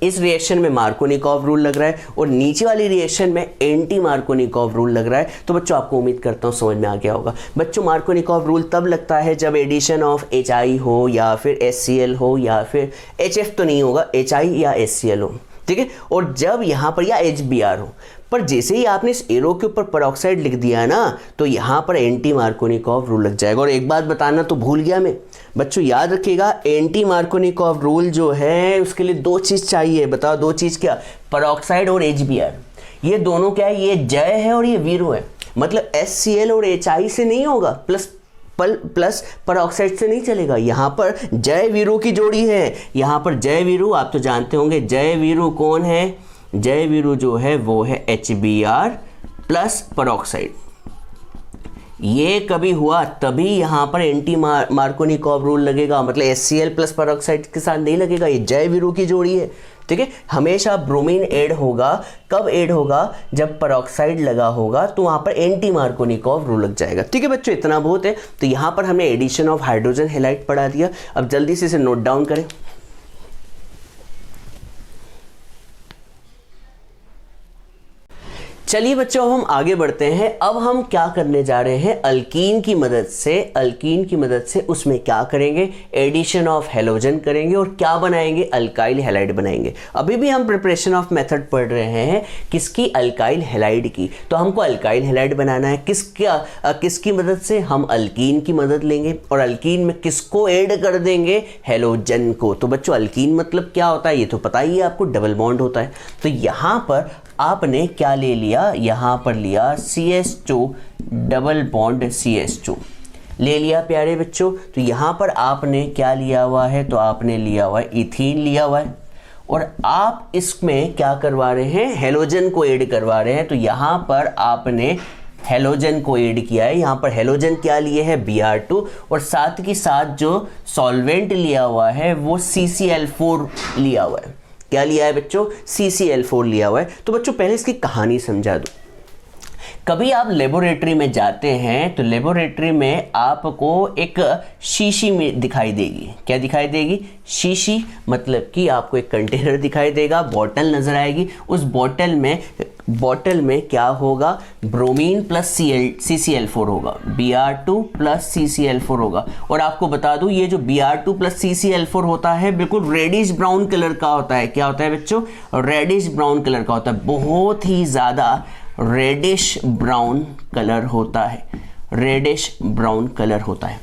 इस रिएक्शन में मार्कोनिकॉव रूल लग रहा है, और नीचे वाली रिएक्शन में एंटी मार्कोनिकॉव रूल लग रहा है। तो बच्चों आपको उम्मीद करता हूँ समझ में आ गया होगा। बच्चों मार्कोनिकॉव रूल तब लगता है जब एडिशन ऑफ HI हो या फिर HCl हो या फिर HF तो नहीं होगा, HI या HCl हो, ठीक है, और जब यहाँ पर या HBr हो। पर जैसे ही आपने इस एरो के ऊपर पेरोक्साइड लिख दिया ना, तो यहाँ पर एंटी मार्कोनिकॉव रूल लग जाएगा। और एक बात बताना तो भूल गया मैं, बच्चों याद रखिएगा, एंटी मार्कोनिकॉव रूल जो है उसके लिए 2 चीज़ चाहिए। बताओ 2 चीज़ क्या, पेरोक्साइड और HBr। ये दोनों क्या है, ये जय है और ये वीरो है, मतलब HCl और HI से नहीं होगा, प्लस पेरोक्साइड से नहीं चलेगा। यहाँ पर जय वीरू की जोड़ी है, यहाँ पर जय वीरू आप तो जानते होंगे, जय वीरू कौन है, जय वीरू जो है वो है HBr प्लस पेरोक्साइड। ये कभी हुआ तभी यहाँ पर एंटी मार्कोनिकॉव रूल लगेगा, मतलब HCl प्लस पेरोक्साइड के साथ नहीं लगेगा, ये जय वीरू की जोड़ी है, ठीक है। हमेशा ब्रोमीन ऐड होगा, कब ऐड होगा, जब पेरोक्साइड लगा होगा, तो वहाँ पर एंटी मार्कोनिकॉव रूल लग जाएगा, ठीक है बच्चों। इतना बहुत है। तो यहाँ पर हमने एडिशन ऑफ हाइड्रोजन हैलाइड पढ़ा दिया। अब जल्दी से इसे नोट डाउन करें। चलिए बच्चों अब हम आगे बढ़ते हैं। अब हम क्या करने जा रहे हैं, अल्कीन की मदद से उसमें क्या करेंगे, एडिशन ऑफ हेलोजन करेंगे और क्या बनाएंगे, अल्काइल हैलाइड बनाएंगे। अभी भी हम प्रिपरेशन ऑफ मेथड पढ़ रहे हैं किसकी, अल्काइल हैलाइड की। तो हमको अल्काइल हैलाइड बनाना है, किसकी मदद से, हम अल्कीन की मदद लेंगे और अल्कीन में किसको ऐड कर देंगे, हेलोजन को। तो बच्चों अल्कीन मतलब क्या होता है ये तो पता ही है आपको, डबल बॉन्ड होता है। तो यहाँ पर आपने क्या ले लिया, यहाँ पर लिया CH2 डबल बॉन्ड CH2 ले लिया प्यारे बच्चों। तो यहाँ पर आपने क्या लिया हुआ है, तो आपने लिया हुआ है इथीन लिया हुआ है, और आप इसमें क्या करवा रहे हैं, हेलोजन को ऐड करवा रहे हैं। तो यहाँ पर आपने हेलोजन को ऐड किया है, यहाँ पर हेलोजन क्या लिए है, Br2, और साथ के साथ जो सॉल्वेंट लिया हुआ है वो CCl4 लिया हुआ है। क्या लिया है बच्चों, CCl4 लिया हुआ है। तो बच्चों पहले इसकी कहानी समझा दूं। कभी आप लेबोरेटरी में जाते हैं तो लेबोरेटरी में आपको एक शीशी में दिखाई देगी, क्या दिखाई देगी, शीशी, मतलब कि आपको एक कंटेनर दिखाई देगा, बोतल नजर आएगी। उस बोतल में क्या होगा, ब्रोमीन प्लस CCl4 होगा, Br2 प्लस CCl4 होगा। और आपको बता दूं ये जो Br2 प्लस CCl4 होता है बिल्कुल रेडिश ब्राउन कलर का होता है। क्या होता है बच्चों, रेडिश ब्राउन कलर का होता है, बहुत ही ज़्यादा रेडिश ब्राउन कलर होता है, रेडिश ब्राउन कलर होता है।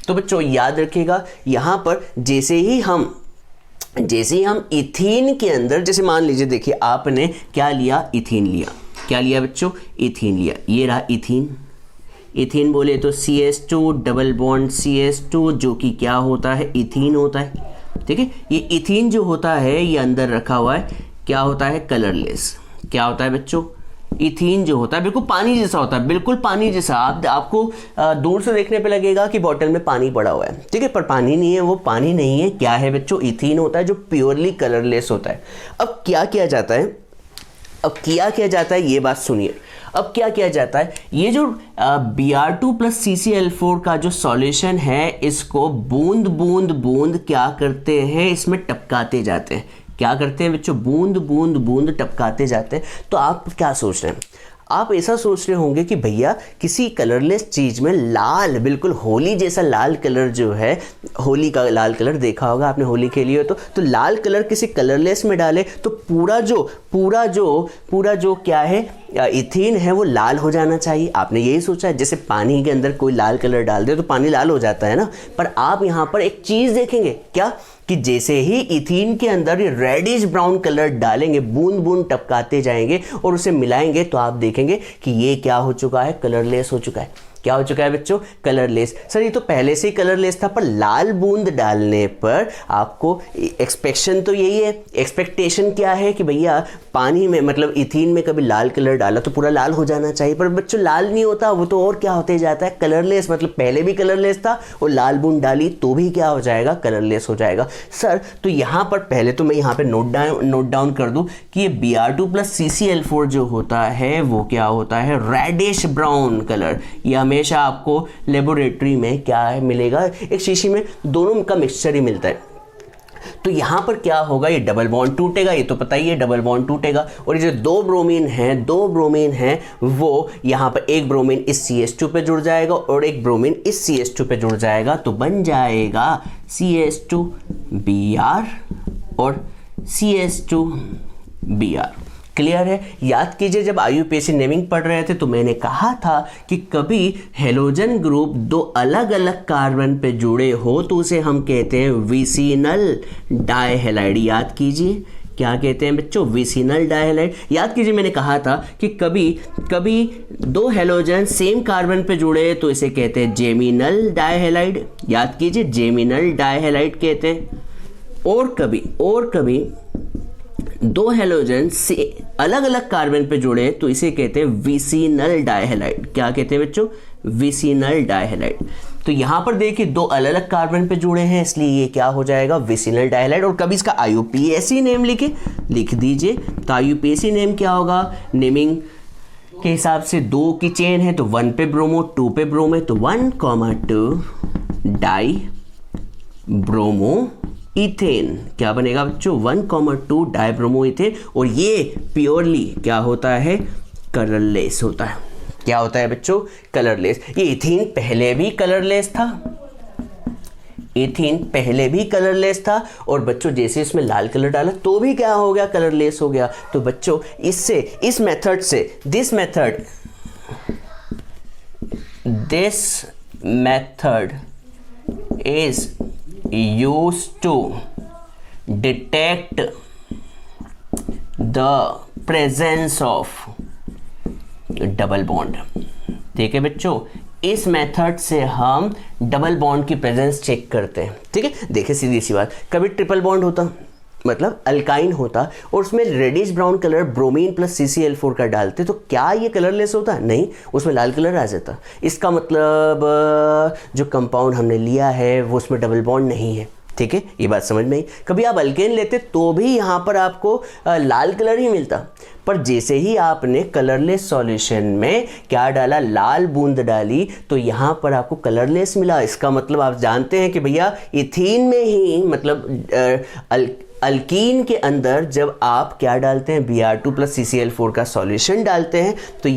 तो बच्चों याद रखिएगा, यहाँ पर जैसे ही हम इथीन के अंदर, जैसे मान लीजिए देखिए आपने क्या लिया, इथीन लिया, क्या लिया बच्चों, इथीन लिया, ये रहा इथीन बोले तो CH2 डबल बॉन्ड CH2 जो कि क्या होता है, इथीन होता है, ठीक है। ये इथीन जो होता है ये अंदर रखा हुआ है, क्या होता है, कलरलेस। क्या होता है बच्चों, इथीन जो होता है बिल्कुल पानी जैसा होता है, बिल्कुल पानी जैसा। आपको दूर से देखने पे लगेगा कि बोतल में पानी पड़ा हुआ है, ठीक है, पर पानी नहीं है, वो पानी नहीं है। क्या है बच्चों, इथीन होता है जो प्योरली कलरलेस होता है। अब क्या किया जाता है, ये बात सुनिए। अब क्या किया जाता है, ये जो Br2 प्लस CCl4 का जो सॉल्यूशन है, इसको बूंद बूंद बूंद क्या करते हैं, इसमें टपकाते जाते हैं। क्या करते हैं बच्चों, बूंद बूंद बूंद टपकाते जाते हैं। तो आप क्या सोच रहे हैं, आप ऐसा सोच रहे होंगे कि भैया किसी कलरलेस चीज़ में लाल, बिल्कुल होली जैसा लाल कलर जो है, होली का लाल कलर देखा होगा आपने, होली खेली हो तो लाल कलर किसी कलरलेस में डाले तो पूरा जो क्या है, इथीन है वो लाल हो जाना चाहिए। आपने यही सोचा है, जैसे पानी के अंदर कोई लाल कलर डाल दे तो पानी लाल हो जाता है ना। पर आप यहाँ पर एक चीज़ देखेंगे क्या, कि जैसे ही इथीन के अंदर ये रेडिश ब्राउन कलर डालेंगे, बूंद बूंद टपकाते जाएंगे और उसे मिलाएंगे, तो आप देखेंगे कि ये क्या हो चुका है, कलरलेस हो चुका है। क्या हो चुका है बच्चों, कलरलेस। सर ये तो पहले से ही कलरलेस था, पर लाल बूंद डालने पर आपको एक्सपेक्टेशन तो यही है, एक्सपेक्टेशन क्या है कि भैया पानी में मतलब इथीन में कभी लाल कलर डाला तो पूरा लाल हो जाना चाहिए, पर बच्चों लाल नहीं होता, वो तो और क्या होते जाता है, कलरलेस। मतलब पहले भी कलरलेस था और लाल बूंद डाली तो भी क्या हो जाएगा, कलरलेस हो जाएगा। सर तो यहाँ पर पहले तो मैं यहाँ पे नोट डाउन कर दूँ कि ये Br2 + CCl4 जो होता है वो क्या होता है, रेडिश ब्राउन कलर। ये हमेशा आपको लेबोरेटरी में क्या है मिलेगा, एक शीशी में दोनों का मिक्सचर ही मिलता है। तो यहाँ पर क्या होगा, ये डबल बॉन्ड टूटेगा, ये तो पता ही है डबल बॉन्ड टूटेगा। और ये जो दो ब्रोमीन हैं वो यहाँ पर एक ब्रोमीन इस CH2 पे जुड़ जाएगा और एक ब्रोमीन इस CH2 पे जुड़ जाएगा, तो बन जाएगा CH2Br और CH2Br। क्लियर है। याद कीजिए जब IUPAC नेमिंग पढ़ रहे थे तो मैंने कहा था कि कभी हेलोजन ग्रुप दो अलग अलग कार्बन पे जुड़े हो तो उसे हम कहते हैं विसिनल डाइहैलाइड। याद कीजिए क्या कहते हैं बच्चों, विसिनल डाइहैलाइड। याद कीजिए मैंने कहा था कि कभी दो हेलोजन सेम कार्बन पे जुड़े तो इसे कहते हैं जेमिनल डाइहैलाइड। याद कीजिए जेमिनल डाइहैलाइड कहते हैं। और कभी दो हेलोजन से अलग अलग कार्बन पे जुड़े तो इसे कहते हैं विसिनल डाइहैलाइड। क्या कहते हैं बच्चों, विसिनल डाइहैलाइड। तो यहां पर देखिए दो अलग अलग कार्बन पे जुड़े हैं इसलिए ये क्या हो जाएगा, विसिनल डाइहैलाइड। और कभी इसका IUPAC नेम लिख दीजिए। तो IUPAC नेम क्या होगा, नेमिंग के हिसाब से दो की चेन है तो 1 पे ब्रोमो 2 पे ब्रोमो है, तो 1,2 डाई ब्रोमो इथेन। क्या बनेगा बच्चों, 1,2 डाइब्रोमो इथेन। और ये प्योरली क्या होता है, कलरलेस होता है। क्या होता है बच्चों, कलरलेस। ये इथीन पहले भी कलरलेस था, और बच्चों जैसे इसमें लाल कलर डाला तो भी क्या हो गया, कलरलेस हो गया। तो बच्चों इस मेथड से this method is used to detect the presence of double bond. ठीक है बच्चों, इस मेथड से हम डबल बॉन्ड की प्रेजेंस चेक करते हैं। ठीक है, देखिए सीधी सी बात, कभी ट्रिपल बॉन्ड होता मतलब अल्काइन होता और उसमें reddish brown colour bromine + CCl4 का डालते तो क्या ये कलरलेस होता, नहीं, उसमें लाल कलर आ जाता। इसका मतलब जो कंपाउंड हमने लिया है वो उसमें डबल बॉन्ड नहीं है। ठीक है, ये बात समझ में आई। कभी आप अल्केन लेते तो भी यहाँ पर आपको लाल कलर ही मिलता, पर जैसे ही आपने कलरलेस सॉल्यूशन में क्या डाला, लाल बूंद डाली, तो यहाँ पर आपको कलरलेस मिला। इसका मतलब आप जानते हैं कि भैया इथीन में ही मतलब अल्कीन के अंदर जब आप क्या डालते हैं, Br2 + CCl4 का सॉल्यूशन डालते हैं तो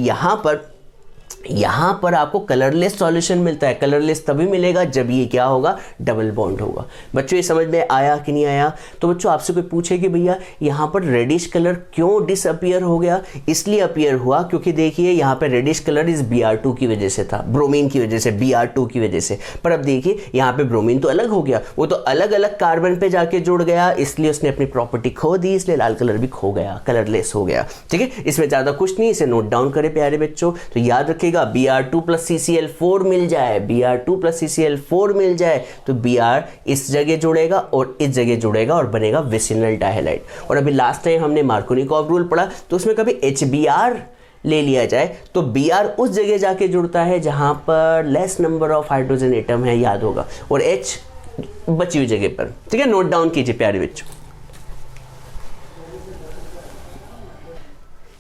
यहाँ पर आपको कलरलेस सॉल्यूशन मिलता है। कलरलेस तभी मिलेगा जब ये क्या होगा, डबल बॉन्ड होगा। बच्चों ये समझ में आया कि नहीं आया। तो बच्चों आपसे कोई पूछे कि भैया यहाँ पर रेडिश कलर क्यों डिसअपियर हो गया, इसलिए अपियर हुआ क्योंकि देखिए यहाँ पर रेडिश कलर इस Br2 की वजह से था, ब्रोमीन की वजह से, Br2 की वजह से। पर अब देखिए यहाँ पे ब्रोमीन तो अलग हो गया, वो तो अलग अलग कार्बन पे जाके जुड़ गया, इसलिए उसने अपनी प्रॉपर्टी खो दी, इसलिए लाल कलर भी खो गया, कलरलेस हो गया। ठीक है, इसमें ज़्यादा कुछ नहीं, इसे नोट डाउन करें प्यारे बच्चों। तो याद रखिएगा Br2 + CCl4 मिल जाए, Br2 + CCl4 मिल जाए तो Br इस जगह जुड़ेगा और इस जगह जुड़ेगा और बनेगा विसिनल डाइहैलाइड। और अभी लास्ट टाइम हमने मार्कोनिकॉव रूल पढ़ा तो उसमें कभी HBr ले लिया जाए तो Br उस जगह जाके जुड़ता है जहां पर less number of hydrogen atom है, याद होगा, और H बची हुई जगह पर। ठीक है, नोट डाउन कीजिए प्यारे बच्चों।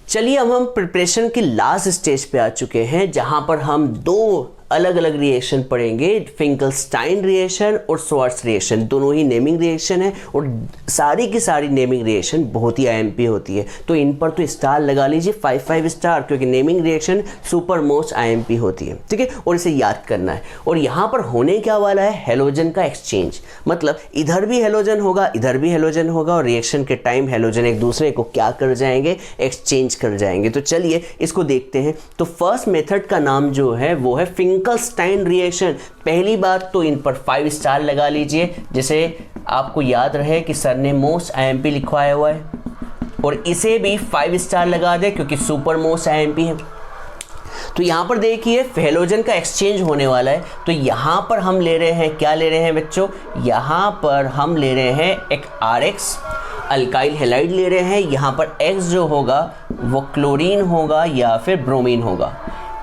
चलिए अब हम प्रिपरेशन की लास्ट स्टेज पे आ चुके हैं जहां पर हम दो अलग अलग रिएक्शन पढ़ेंगे, फिंकलस्टाइन रिएक्शन और श्वार्ट्ज रिएक्शन, दोनों ही नेमिंग रिएक्शन है और सारी की सारी नेमिंग रिएक्शन बहुत ही आईएमपी होती है। तो इन पर तो स्टार लगा लीजिए 5 स्टार, क्योंकि naming reaction super most IMP होती है, ठीक है। और इसे याद करना है। और यहाँ पर होने क्या वाला है, हेलोजन का एक्सचेंज, मतलब इधर भी हेलोजन होगा, इधर भी हेलोजन होगा और रिएक्शन के टाइम हेलोजन एक दूसरे को क्या कर जाएंगे, एक्सचेंज कर जाएंगे। तो चलिए इसको देखते हैं। तो फर्स्ट मेथड का नाम जो है वो है फिंकलस्टाइन रिएक्शन। पहली बात तो इन पर 5 स्टार लगा लीजिए, जैसे आपको याद रहे कि सर ने मोस्ट आईएमपी लिखवाया हुआ है, और इसे भी 5 स्टार लगा दे क्योंकि सुपर मोस्ट आईएमपी है। तो यहाँ पर देखिए हेलोजन का एक्सचेंज होने वाला है। तो यहाँ पर हम ले रहे हैं, क्या ले रहे हैं बच्चों, यहाँ पर हम ले रहे हैं एक RX अल्काइल हैलाइड ले रहे हैं। यहाँ पर X जो होगा वो क्लोरीन होगा या फिर ब्रोमीन होगा।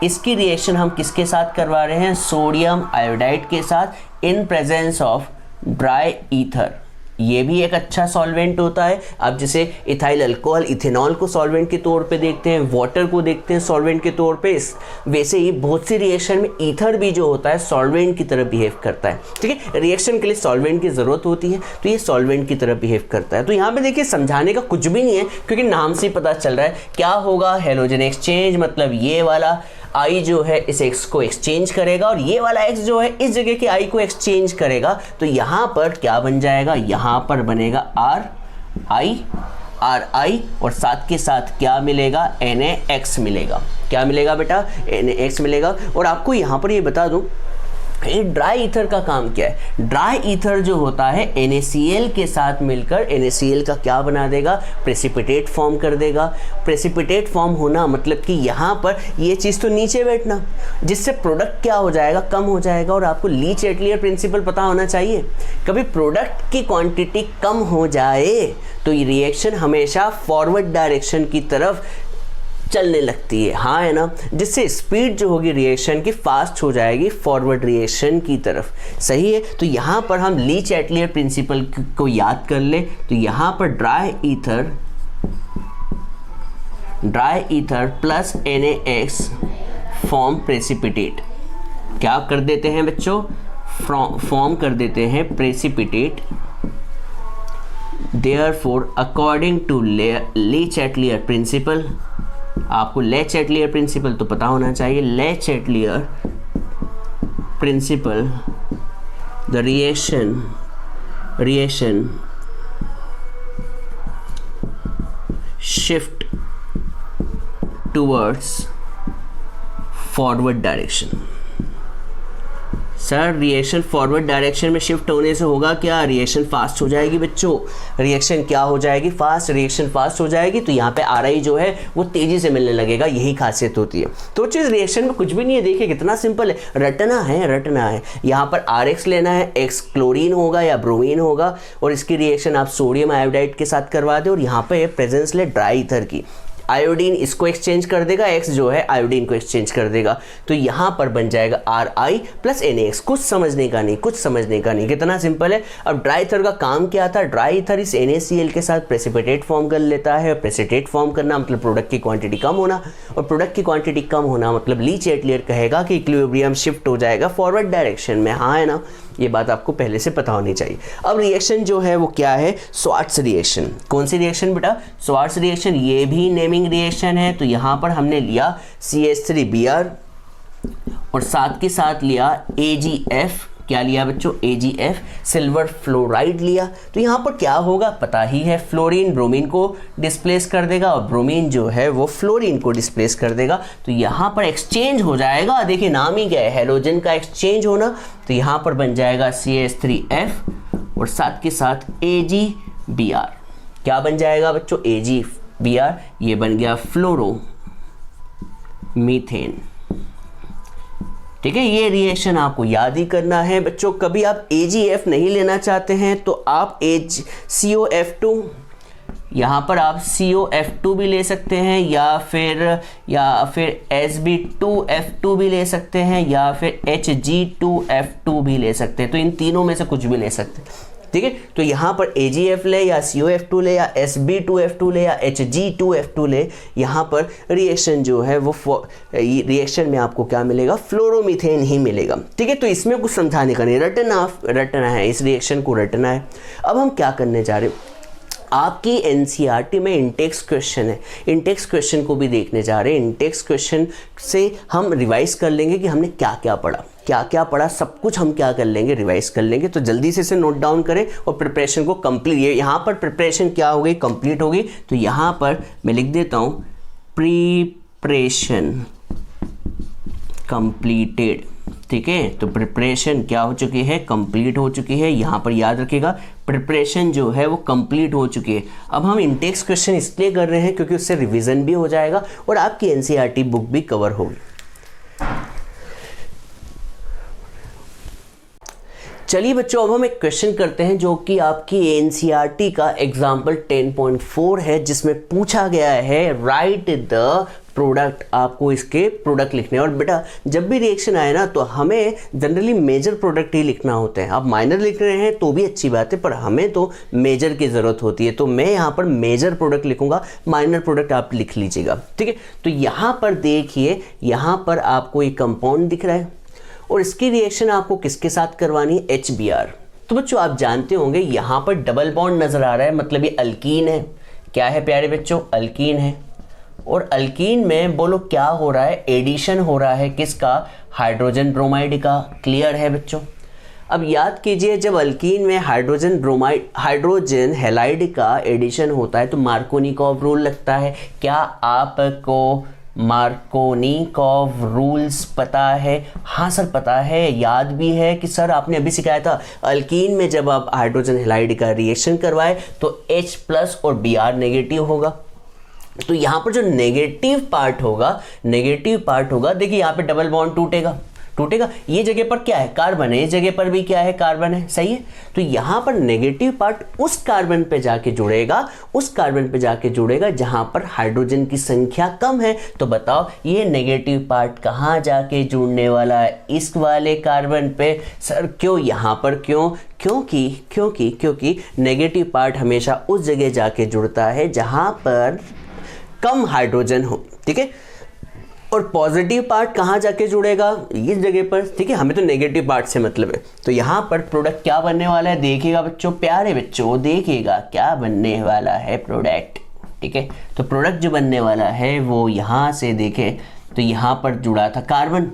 इसकी रिएक्शन हम किसके साथ करवा रहे हैं, सोडियम आयोडाइड के साथ in presence of dry ether. ये भी एक अच्छा सॉल्वेंट होता है। अब जैसे इथाइल अल्कोहल इथेनॉल को सॉल्वेंट के तौर पे देखते हैं, वाटर को देखते हैं सॉल्वेंट के तौर पे, वैसे ही बहुत सी रिएक्शन में ईथर भी जो होता है सॉल्वेंट की तरह बिहेव करता है, ठीक है। रिएक्शन के लिए सॉल्वेंट की ज़रूरत होती है, तो ये सॉल्वेंट की तरह बिहेव करता है। तो यहाँ पे देखिए समझाने का कुछ भी नहीं है, क्योंकि नाम से ही पता चल रहा है क्या होगा, हेलोजन एक्सचेंज, मतलब ये वाला I जो है इस X को एक्सचेंज करेगा और ये वाला X जो है इस जगह के I को एक्सचेंज करेगा। तो यहाँ पर क्या बन जाएगा, यहाँ पर बनेगा RI और साथ के साथ क्या मिलेगा, NaX मिलेगा। क्या मिलेगा बेटा, NaX मिलेगा। और आपको यहाँ पर ये बता दूँ, ये ड्राई ईथर का काम क्या है। ड्राई ईथर जो होता है NaCl के साथ मिलकर NaCl का क्या बना देगा, प्रेसिपिटेट फॉर्म कर देगा। प्रेसिपिटेट फॉर्म होना मतलब कि यहाँ पर ये चीज़ तो नीचे बैठना, जिससे प्रोडक्ट क्या हो जाएगा, कम हो जाएगा। और आपको ली-चैटलियर प्रिंसिपल पता होना चाहिए, कभी प्रोडक्ट की क्वांटिटी कम हो जाए तो ये रिएक्शन हमेशा फॉरवर्ड डायरेक्शन की तरफ चलने लगती है, हाँ है ना, जिससे स्पीड जो होगी रिएक्शन की फास्ट हो जाएगी फॉरवर्ड रिएक्शन की तरफ, सही है। तो यहाँ पर हम ली-चैटलियर प्रिंसिपल को याद कर ले। तो यहाँ पर dry ether plus NaX form precipitate, क्या कर देते हैं बच्चों, फॉर्म कर देते हैं precipitate. Therefore according to Le Chatelier principle, आपको ले-चैटलियर प्रिंसिपल तो पता होना चाहिए, Le Chatelier principle, the reaction shift towards forward direction. Sir reaction forward direction में शिफ्ट होने से होगा क्या, रिएक्शन फास्ट हो जाएगी बच्चों। रिएक्शन क्या हो जाएगी, फास्ट, रिएक्शन फास्ट हो जाएगी। तो यहाँ पे RI जो है वो तेजी से मिलने लगेगा, यही खासियत होती है। तो चीज़ रिएक्शन में कुछ भी नहीं है, देखिए कितना सिंपल है, रटना है। यहाँ पर RX लेना है, X क्लोरीन होगा या ब्रोमीन होगा और इसकी रिएक्शन आप सोडियम आयोडाइड के साथ करवा दे और यहाँ पे प्रेजेंस ले ड्राई ईथर की। आयोडीन इसको एक्सचेंज कर देगा, X जो है आयोडीन को एक्सचेंज कर देगा। तो यहाँ पर बन जाएगा RI प्लस NaX। कुछ समझने का नहीं, कितना सिंपल है। अब ड्राई ईथर का काम क्या था, ड्राई ईथर इस NaCl के साथ प्रेसिपिटेट फॉर्म कर लेता है। प्रेसिपिटेट फॉर्म करना मतलब प्रोडक्ट की क्वांटिटी कम होना, और प्रोडक्ट की क्वांटिटी कम होना मतलब ली-चैटलियर कहेगा कि इक्विलिब्रियम शिफ्ट हो जाएगा फॉरवर्ड डायरेक्शन में, हाँ है ना। ये बात आपको पहले से पता होनी चाहिए। अब रिएक्शन जो है वो क्या है, श्वार्ट्ज रिएक्शन। कौन सी रिएक्शन बेटा, श्वार्ट्ज रिएक्शन। ये भी नेमिंग रिएक्शन है। तो यहाँ पर हमने लिया CH3Br और साथ के साथ लिया AgF। क्या लिया बच्चों, AgF, सिल्वर फ्लोराइड लिया। तो यहाँ पर क्या होगा पता ही है, फ्लोरीन ब्रोमीन को डिस्प्लेस कर देगा और ब्रोमीन जो है वो फ्लोरीन को डिस्प्लेस कर देगा। तो यहाँ पर एक्सचेंज हो जाएगा, देखिए नाम ही क्या है, हेलोजन का एक्सचेंज होना। तो यहाँ पर बन जाएगा CH3F और साथ के साथ AgBr। क्या बन जाएगा बच्चों, AgBr, ये बन गया फ्लोरो मीथेन। ठीक है, ये रिएक्शन आपको याद ही करना है बच्चों। कभी आप AgF नहीं लेना चाहते हैं तो आप COF2, यहाँ पर आप COF2 भी ले सकते हैं या फिर Sb2F2 भी ले सकते हैं या फिर Hg2F2 भी ले सकते हैं। तो इन तीनों में से कुछ भी ले सकते हैं। ठीक है। तो यहाँ पर AgF ले या COF2 ले या Sb2F2 ले या Hg2F2 ले, यहाँ पर रिएक्शन जो है वो रिएक्शन में आपको क्या मिलेगा, फ्लोरोमीथेन ही मिलेगा। ठीक है, तो इसमें कुछ समझाने का नहीं, रटना है, इस रिएक्शन को रटना है। अब हम क्या करने जा रहे हैं, आपकी एनसीईआरटी में इंटेक्स क्वेश्चन है, इंटेक्स क्वेश्चन को भी देखने जा रहे हैं। इंटेक्स क्वेश्चन से हम रिवाइज कर लेंगे कि हमने क्या क्या पढ़ा, सब कुछ हम क्या कर लेंगे, रिवाइज कर लेंगे। तो जल्दी से इसे नोट डाउन करें और प्रिपरेशन को कंप्लीट, यहाँ पर प्रिपरेशन क्या हो गई, कंप्लीट होगी। तो यहाँ पर मैं लिख देता हूँ प्रिपरेशन कंप्लीटेड। ठीक है, तो प्रिपरेशन क्या हो चुकी है, कंप्लीट हो चुकी है। यहाँ पर याद रखिएगा प्रिपरेशन जो है वो कंप्लीट हो चुकी है। अब हम इंटेक्स क्वेश्चन इसलिए कर रहे हैं क्योंकि उससे रिवीजन भी हो जाएगा और आपकी एनसीईआरटी बुक भी कवर होगी। चलिए बच्चों, अब हम एक क्वेश्चन करते हैं जो कि आपकी एनसीईआरटी का एग्जाम्पल 10.4 है, जिसमें पूछा गया है राइट द प्रोडक्ट, आपको इसके प्रोडक्ट लिखने हैं। और बेटा जब भी रिएक्शन आए ना तो हमें जनरली मेजर प्रोडक्ट ही लिखना होते हैं। आप माइनर लिख रहे हैं तो भी अच्छी बात है, पर हमें तो मेजर की ज़रूरत होती है। तो मैं यहाँ पर मेजर प्रोडक्ट लिखूंगा, माइनर प्रोडक्ट आप लिख लीजिएगा। ठीक है, तो यहाँ पर देखिए, यहाँ पर आपको एक कंपाउंड दिख रहा है और इसकी रिएक्शन आपको किसके साथ करवानी है, HBr। तो बच्चों आप जानते होंगे यहाँ पर डबल बॉन्ड नज़र आ रहा है, मतलब ये अल्कीन है। क्या है प्यारे बच्चों, अल्कीन है। और अल्कीन में बोलो क्या हो रहा है, एडिशन हो रहा है किसका, हाइड्रोजन ब्रोमाइड का। क्लियर है बच्चों। अब याद कीजिए, जब अल्कीन में हाइड्रोजन हैलाइड का एडिशन होता है तो मार्कोनिकॉव रूल लगता है। क्या आपको मार्कोनिकॉव रूल्स पता है? हाँ सर पता है, याद भी है कि सर आपने अभी सिखाया था। अल्कीन में जब आप हाइड्रोजन हैलाइड का रिएक्शन करवाए तो H+ और Br नेगेटिव होगा। तो यहाँ पर जो नेगेटिव पार्ट होगा, देखिए यहाँ पे डबल बॉन्ड टूटेगा। ये जगह पर क्या है, कार्बन है, ये जगह पर भी क्या है, कार्बन है। सही है। तो यहाँ पर नेगेटिव पार्ट उस कार्बन पे जाके जुड़ेगा जहाँ पर हाइड्रोजन की संख्या कम है। तो बताओ ये नेगेटिव पार्ट कहाँ जाके जुड़ने वाला है, इस वाले कार्बन पे। सर क्यों, यहाँ पर क्यों, क्योंकि नेगेटिव पार्ट हमेशा उस जगह जाके जुड़ता है जहाँ पर कम हाइड्रोजन हो। ठीक है, और पॉजिटिव पार्ट कहाँ जाके जुड़ेगा, इस जगह पर। ठीक है, हमें तो नेगेटिव पार्ट से मतलब है। तो यहाँ पर प्रोडक्ट क्या बनने वाला है, देखिएगा बच्चों, प्यारे बच्चों देखिएगा क्या बनने वाला है प्रोडक्ट। ठीक है, तो प्रोडक्ट जो बनने वाला है वो यहाँ से देखें तो यहाँ पर जुड़ा था कार्बन,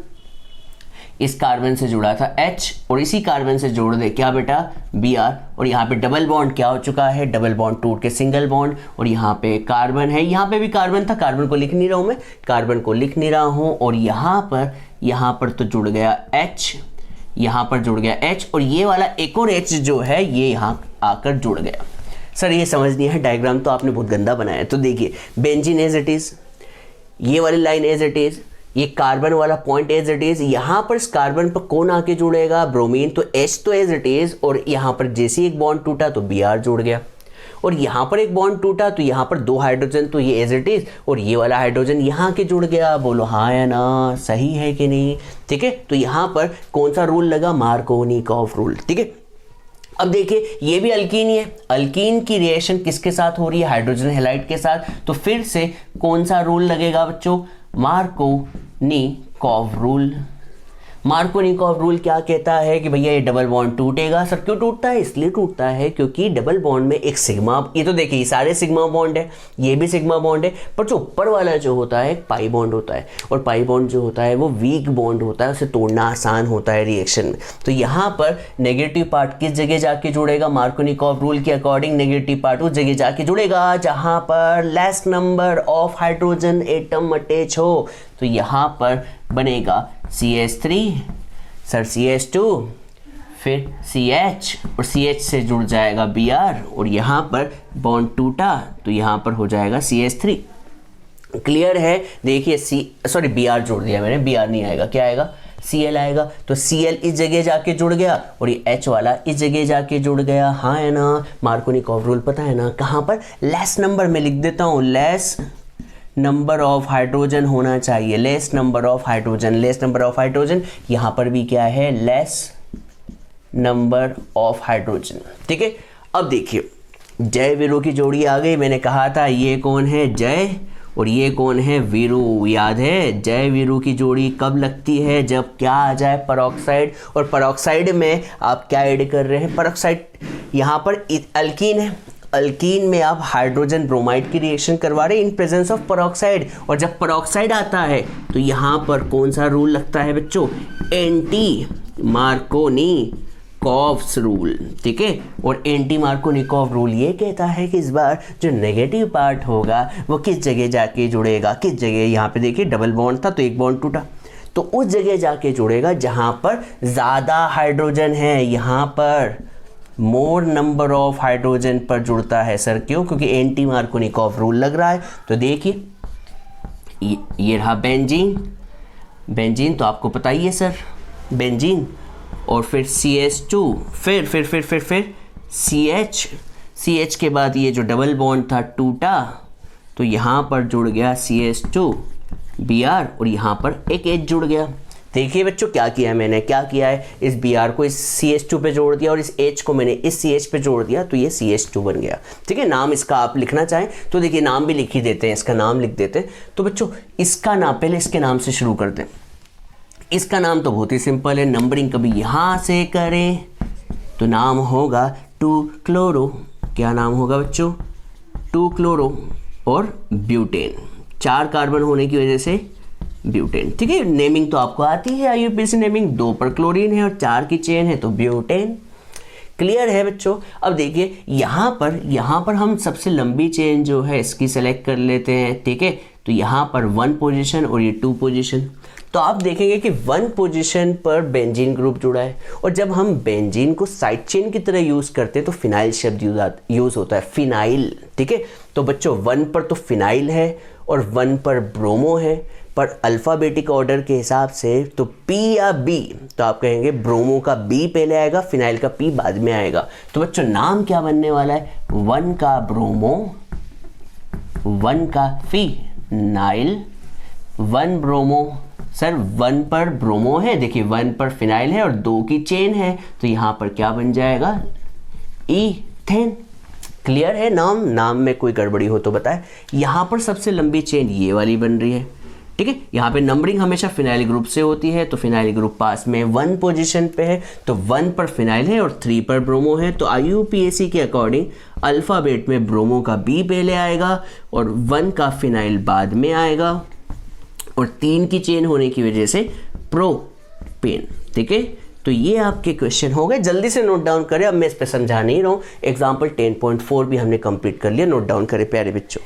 इस कार्बन से जुड़ा था H, और इसी कार्बन से जोड़ दे क्या बेटा, Br। और यहाँ पे डबल बॉन्ड क्या हो चुका है, डबल बॉन्ड टूट के सिंगल बॉन्ड। और यहाँ पे कार्बन है, यहाँ पे भी कार्बन था, कार्बन को लिख नहीं रहा हूँ और यहाँ पर तो जुड़ गया H, यहाँ पर जुड़ गया H, और ये वाला एक और H जो है ये यहाँ आकर जुड़ गया। सर ये समझ नहीं है, डायग्राम तो आपने बहुत गंदा बनाया है। तो देखिए बेंजीन एज इट इज, ये वाली लाइन एज इट इज, ये कार्बन वाला पॉइंट एज इट इज। यहाँ पर इस कार्बन पर कौन आके जुड़ेगा, ब्रोमीन। तो H तो एज इट इज, और यहाँ पर जैसे एक बॉन्ड टूटा तो Br जुड़ गया, और यहाँ पर एक बॉन्ड टूटा तो यहाँ पर 2 हाइड्रोजन, तो ये एज इट इज, और ये वाला हाइड्रोजन यहाँ के जुड़ गया। बोलो हाँ या ना, सही है कि नहीं। ठीक है, तो यहाँ पर कौन सा रूल लगा, मार्कोनिकॉव रूल। ठीक है, अब देखिए ये भी अल्कीन ही है, अल्कीन की रिएक्शन किसके साथ हो रही है, हाइड्रोजन हैलाइड के साथ। तो फिर से कौन सा रूल लगेगा बच्चों, मार्कोनिकॉव रूल। मार्कोनिकॉव रूल क्या कहता है कि भैया ये डबल बॉन्ड टूटेगा। सर क्यों टूटता है, इसलिए टूटता है क्योंकि डबल बॉन्ड में एक सिग्मा, ये तो देखिए ये सारे सिग्मा बॉन्ड है, ये भी सिग्मा बॉन्ड है, पर जो ऊपर वाला जो होता है एक पाई बॉन्ड होता है, और पाई बॉन्ड जो होता है वो वीक बॉन्ड होता है, उसे तोड़ना आसान होता है रिएक्शन में। तो यहाँ पर नेगेटिव पार्ट किस जगह जाके जुड़ेगा, मार्कोनिकॉव रूल के अकॉर्डिंग नेगेटिव पार्ट उस जगह जाके जुड़ेगा जहाँ पर less number of hydrogen atom attach हो। तो यहाँ पर बनेगा CH3, सर CH2, फिर CH, और CH से जुड़ जाएगा Br, और यहाँ पर बॉन्ड टूटा तो यहाँ पर हो जाएगा CH3। क्लियर है। देखिए Br जोड़ दिया मैंने, Br नहीं आएगा, क्या आएगा, Cl आएगा। तो Cl इस जगह जाके जुड़ गया और ये H वाला इस जगह जाके जुड़ गया। हाँ है ना, मार्कोनिकॉव रूल पता है ना, कहाँ पर, लेस नंबर में लिख देता हूँ, लेस नंबर ऑफ हाइड्रोजन होना चाहिए, लेस नंबर ऑफ हाइड्रोजन। यहाँ पर भी क्या है, लेस नंबर ऑफ हाइड्रोजन। ठीक है, अब देखिए जय वीरू की जोड़ी आ गई। मैंने कहा था ये कौन है, जय, और ये कौन है, वीरू। याद है जय वीरू की जोड़ी कब लगती है, जब क्या आ जाए, पेरोक्साइड। और पेरोक्साइड में आप क्या ऐड कर रहे हैं, पेरोक्साइड। यहाँ पर अल्कीन है, अल्कीन में आप हाइड्रोजन ब्रोमाइड की रिएक्शन करवा रहे हैं इन प्रेजेंस ऑफ पेरोक्साइड। और जब पेरोक्साइड आता है तो यहाँ पर कौन सा रूल लगता है बच्चों, एंटी मार्कोनिकॉव्स रूल। ठीक है, और एंटी मार्कोनिकॉव रूल ये कहता है कि इस बार जो नेगेटिव पार्ट होगा वो किस जगह जाके जुड़ेगा, किस जगह, यहाँ पे देखिए डबल बॉन्ड था तो एक बॉन्ड टूटा, तो उस जगह जाके जुड़ेगा जहाँ पर ज़्यादा हाइड्रोजन है। यहाँ पर मोर नंबर ऑफ हाइड्रोजन पर जुड़ता है सर, क्यों, क्योंकि एंटी मार्कोनिकॉव रूल लग रहा है। तो देखिए ये रहा बेंजीन, बेंजीन तो आपको पता ही है सर, बेंजीन, और फिर CH2, फिर CH के बाद ये जो डबल बॉन्ड था टूटा तो यहाँ पर जुड़ गया CH2 Br, और यहाँ पर एक H जुड़ गया। देखिए बच्चों क्या किया है मैंने, क्या किया है, इस Br को इस CH2 पे जोड़ दिया और इस H को मैंने इस CH पे जोड़ दिया, तो ये CH2 बन गया। ठीक है, नाम इसका आप लिखना चाहें तो देखिए नाम भी लिख ही देते हैं, इसका नाम लिख देते हैं। तो बच्चों इसका नाम, पहले इसके नाम से शुरू करते हैं। इसका नाम तो बहुत ही सिंपल है, नंबरिंग कभी यहाँ से करें तो नाम होगा 2-क्लोरो। क्या नाम होगा बच्चों, 2-क्लोरो, और ब्यूटेन, 4 कार्बन होने की वजह से ब्यूटेन। ठीक है, नेमिंग तो आपको आती है IUPAC नेमिंग, 2 पर क्लोरीन है और 4 की चेन है तो ब्यूटेन। क्लियर है बच्चों। अब देखिए यहाँ पर हम सबसे लंबी चेन जो है इसकी सेलेक्ट कर लेते हैं। ठीक है, तो यहाँ पर 1 पोजीशन और ये 2 पोजीशन, तो आप देखेंगे कि 1 पोजीशन पर बेंजीन ग्रुप जुड़ा है, और जब हम बेंजीन को साइड चेन की तरह यूज़ करते हैं तो फिनाइल शब्द यूज़ होता है, फिनाइल। ठीक है, तो बच्चों 1 पर तो फिनाइल है और 1 पर ब्रोमो है, पर अल्फ़ाबेटिक ऑर्डर के हिसाब से तो P या B, तो आप कहेंगे ब्रोमो का B पहले आएगा, फिनाइल का P बाद में आएगा। तो बच्चों नाम क्या बनने वाला है, 1 का ब्रोमो, 1 का फिनाइल, 1 ब्रोमो। सर 1 पर ब्रोमो है, देखिए 1 पर फिनाइल है और 2 की चेन है, तो यहाँ पर क्या बन जाएगा, ईथेन। क्लियर है, नाम में कोई गड़बड़ी हो तो बताएं। यहाँ पर सबसे लंबी चेन ये वाली बन रही है। ठीक है, यहाँ पे नंबरिंग हमेशा फिनाइल ग्रुप से होती है, तो फिनाइल ग्रुप पास में 1 पोजीशन पे है, तो 1 पर फिनाइल है और 3 पर ब्रोमो है, तो IUPAC के अकॉर्डिंग अल्फ़ाबेट में ब्रोमो का B पहले आएगा और 1 का फिनाइल बाद में आएगा, और 3 की चेन होने की वजह से प्रोपेन। ठीक है, तो ये आपके क्वेश्चन हो गए, जल्दी से नोट डाउन करें। अब मैं इस पर समझा नहीं रहा हूँ, एग्जाम्पल 10.4 भी हमने कंप्लीट कर लिया, नोट डाउन करें प्यारे बच्चों।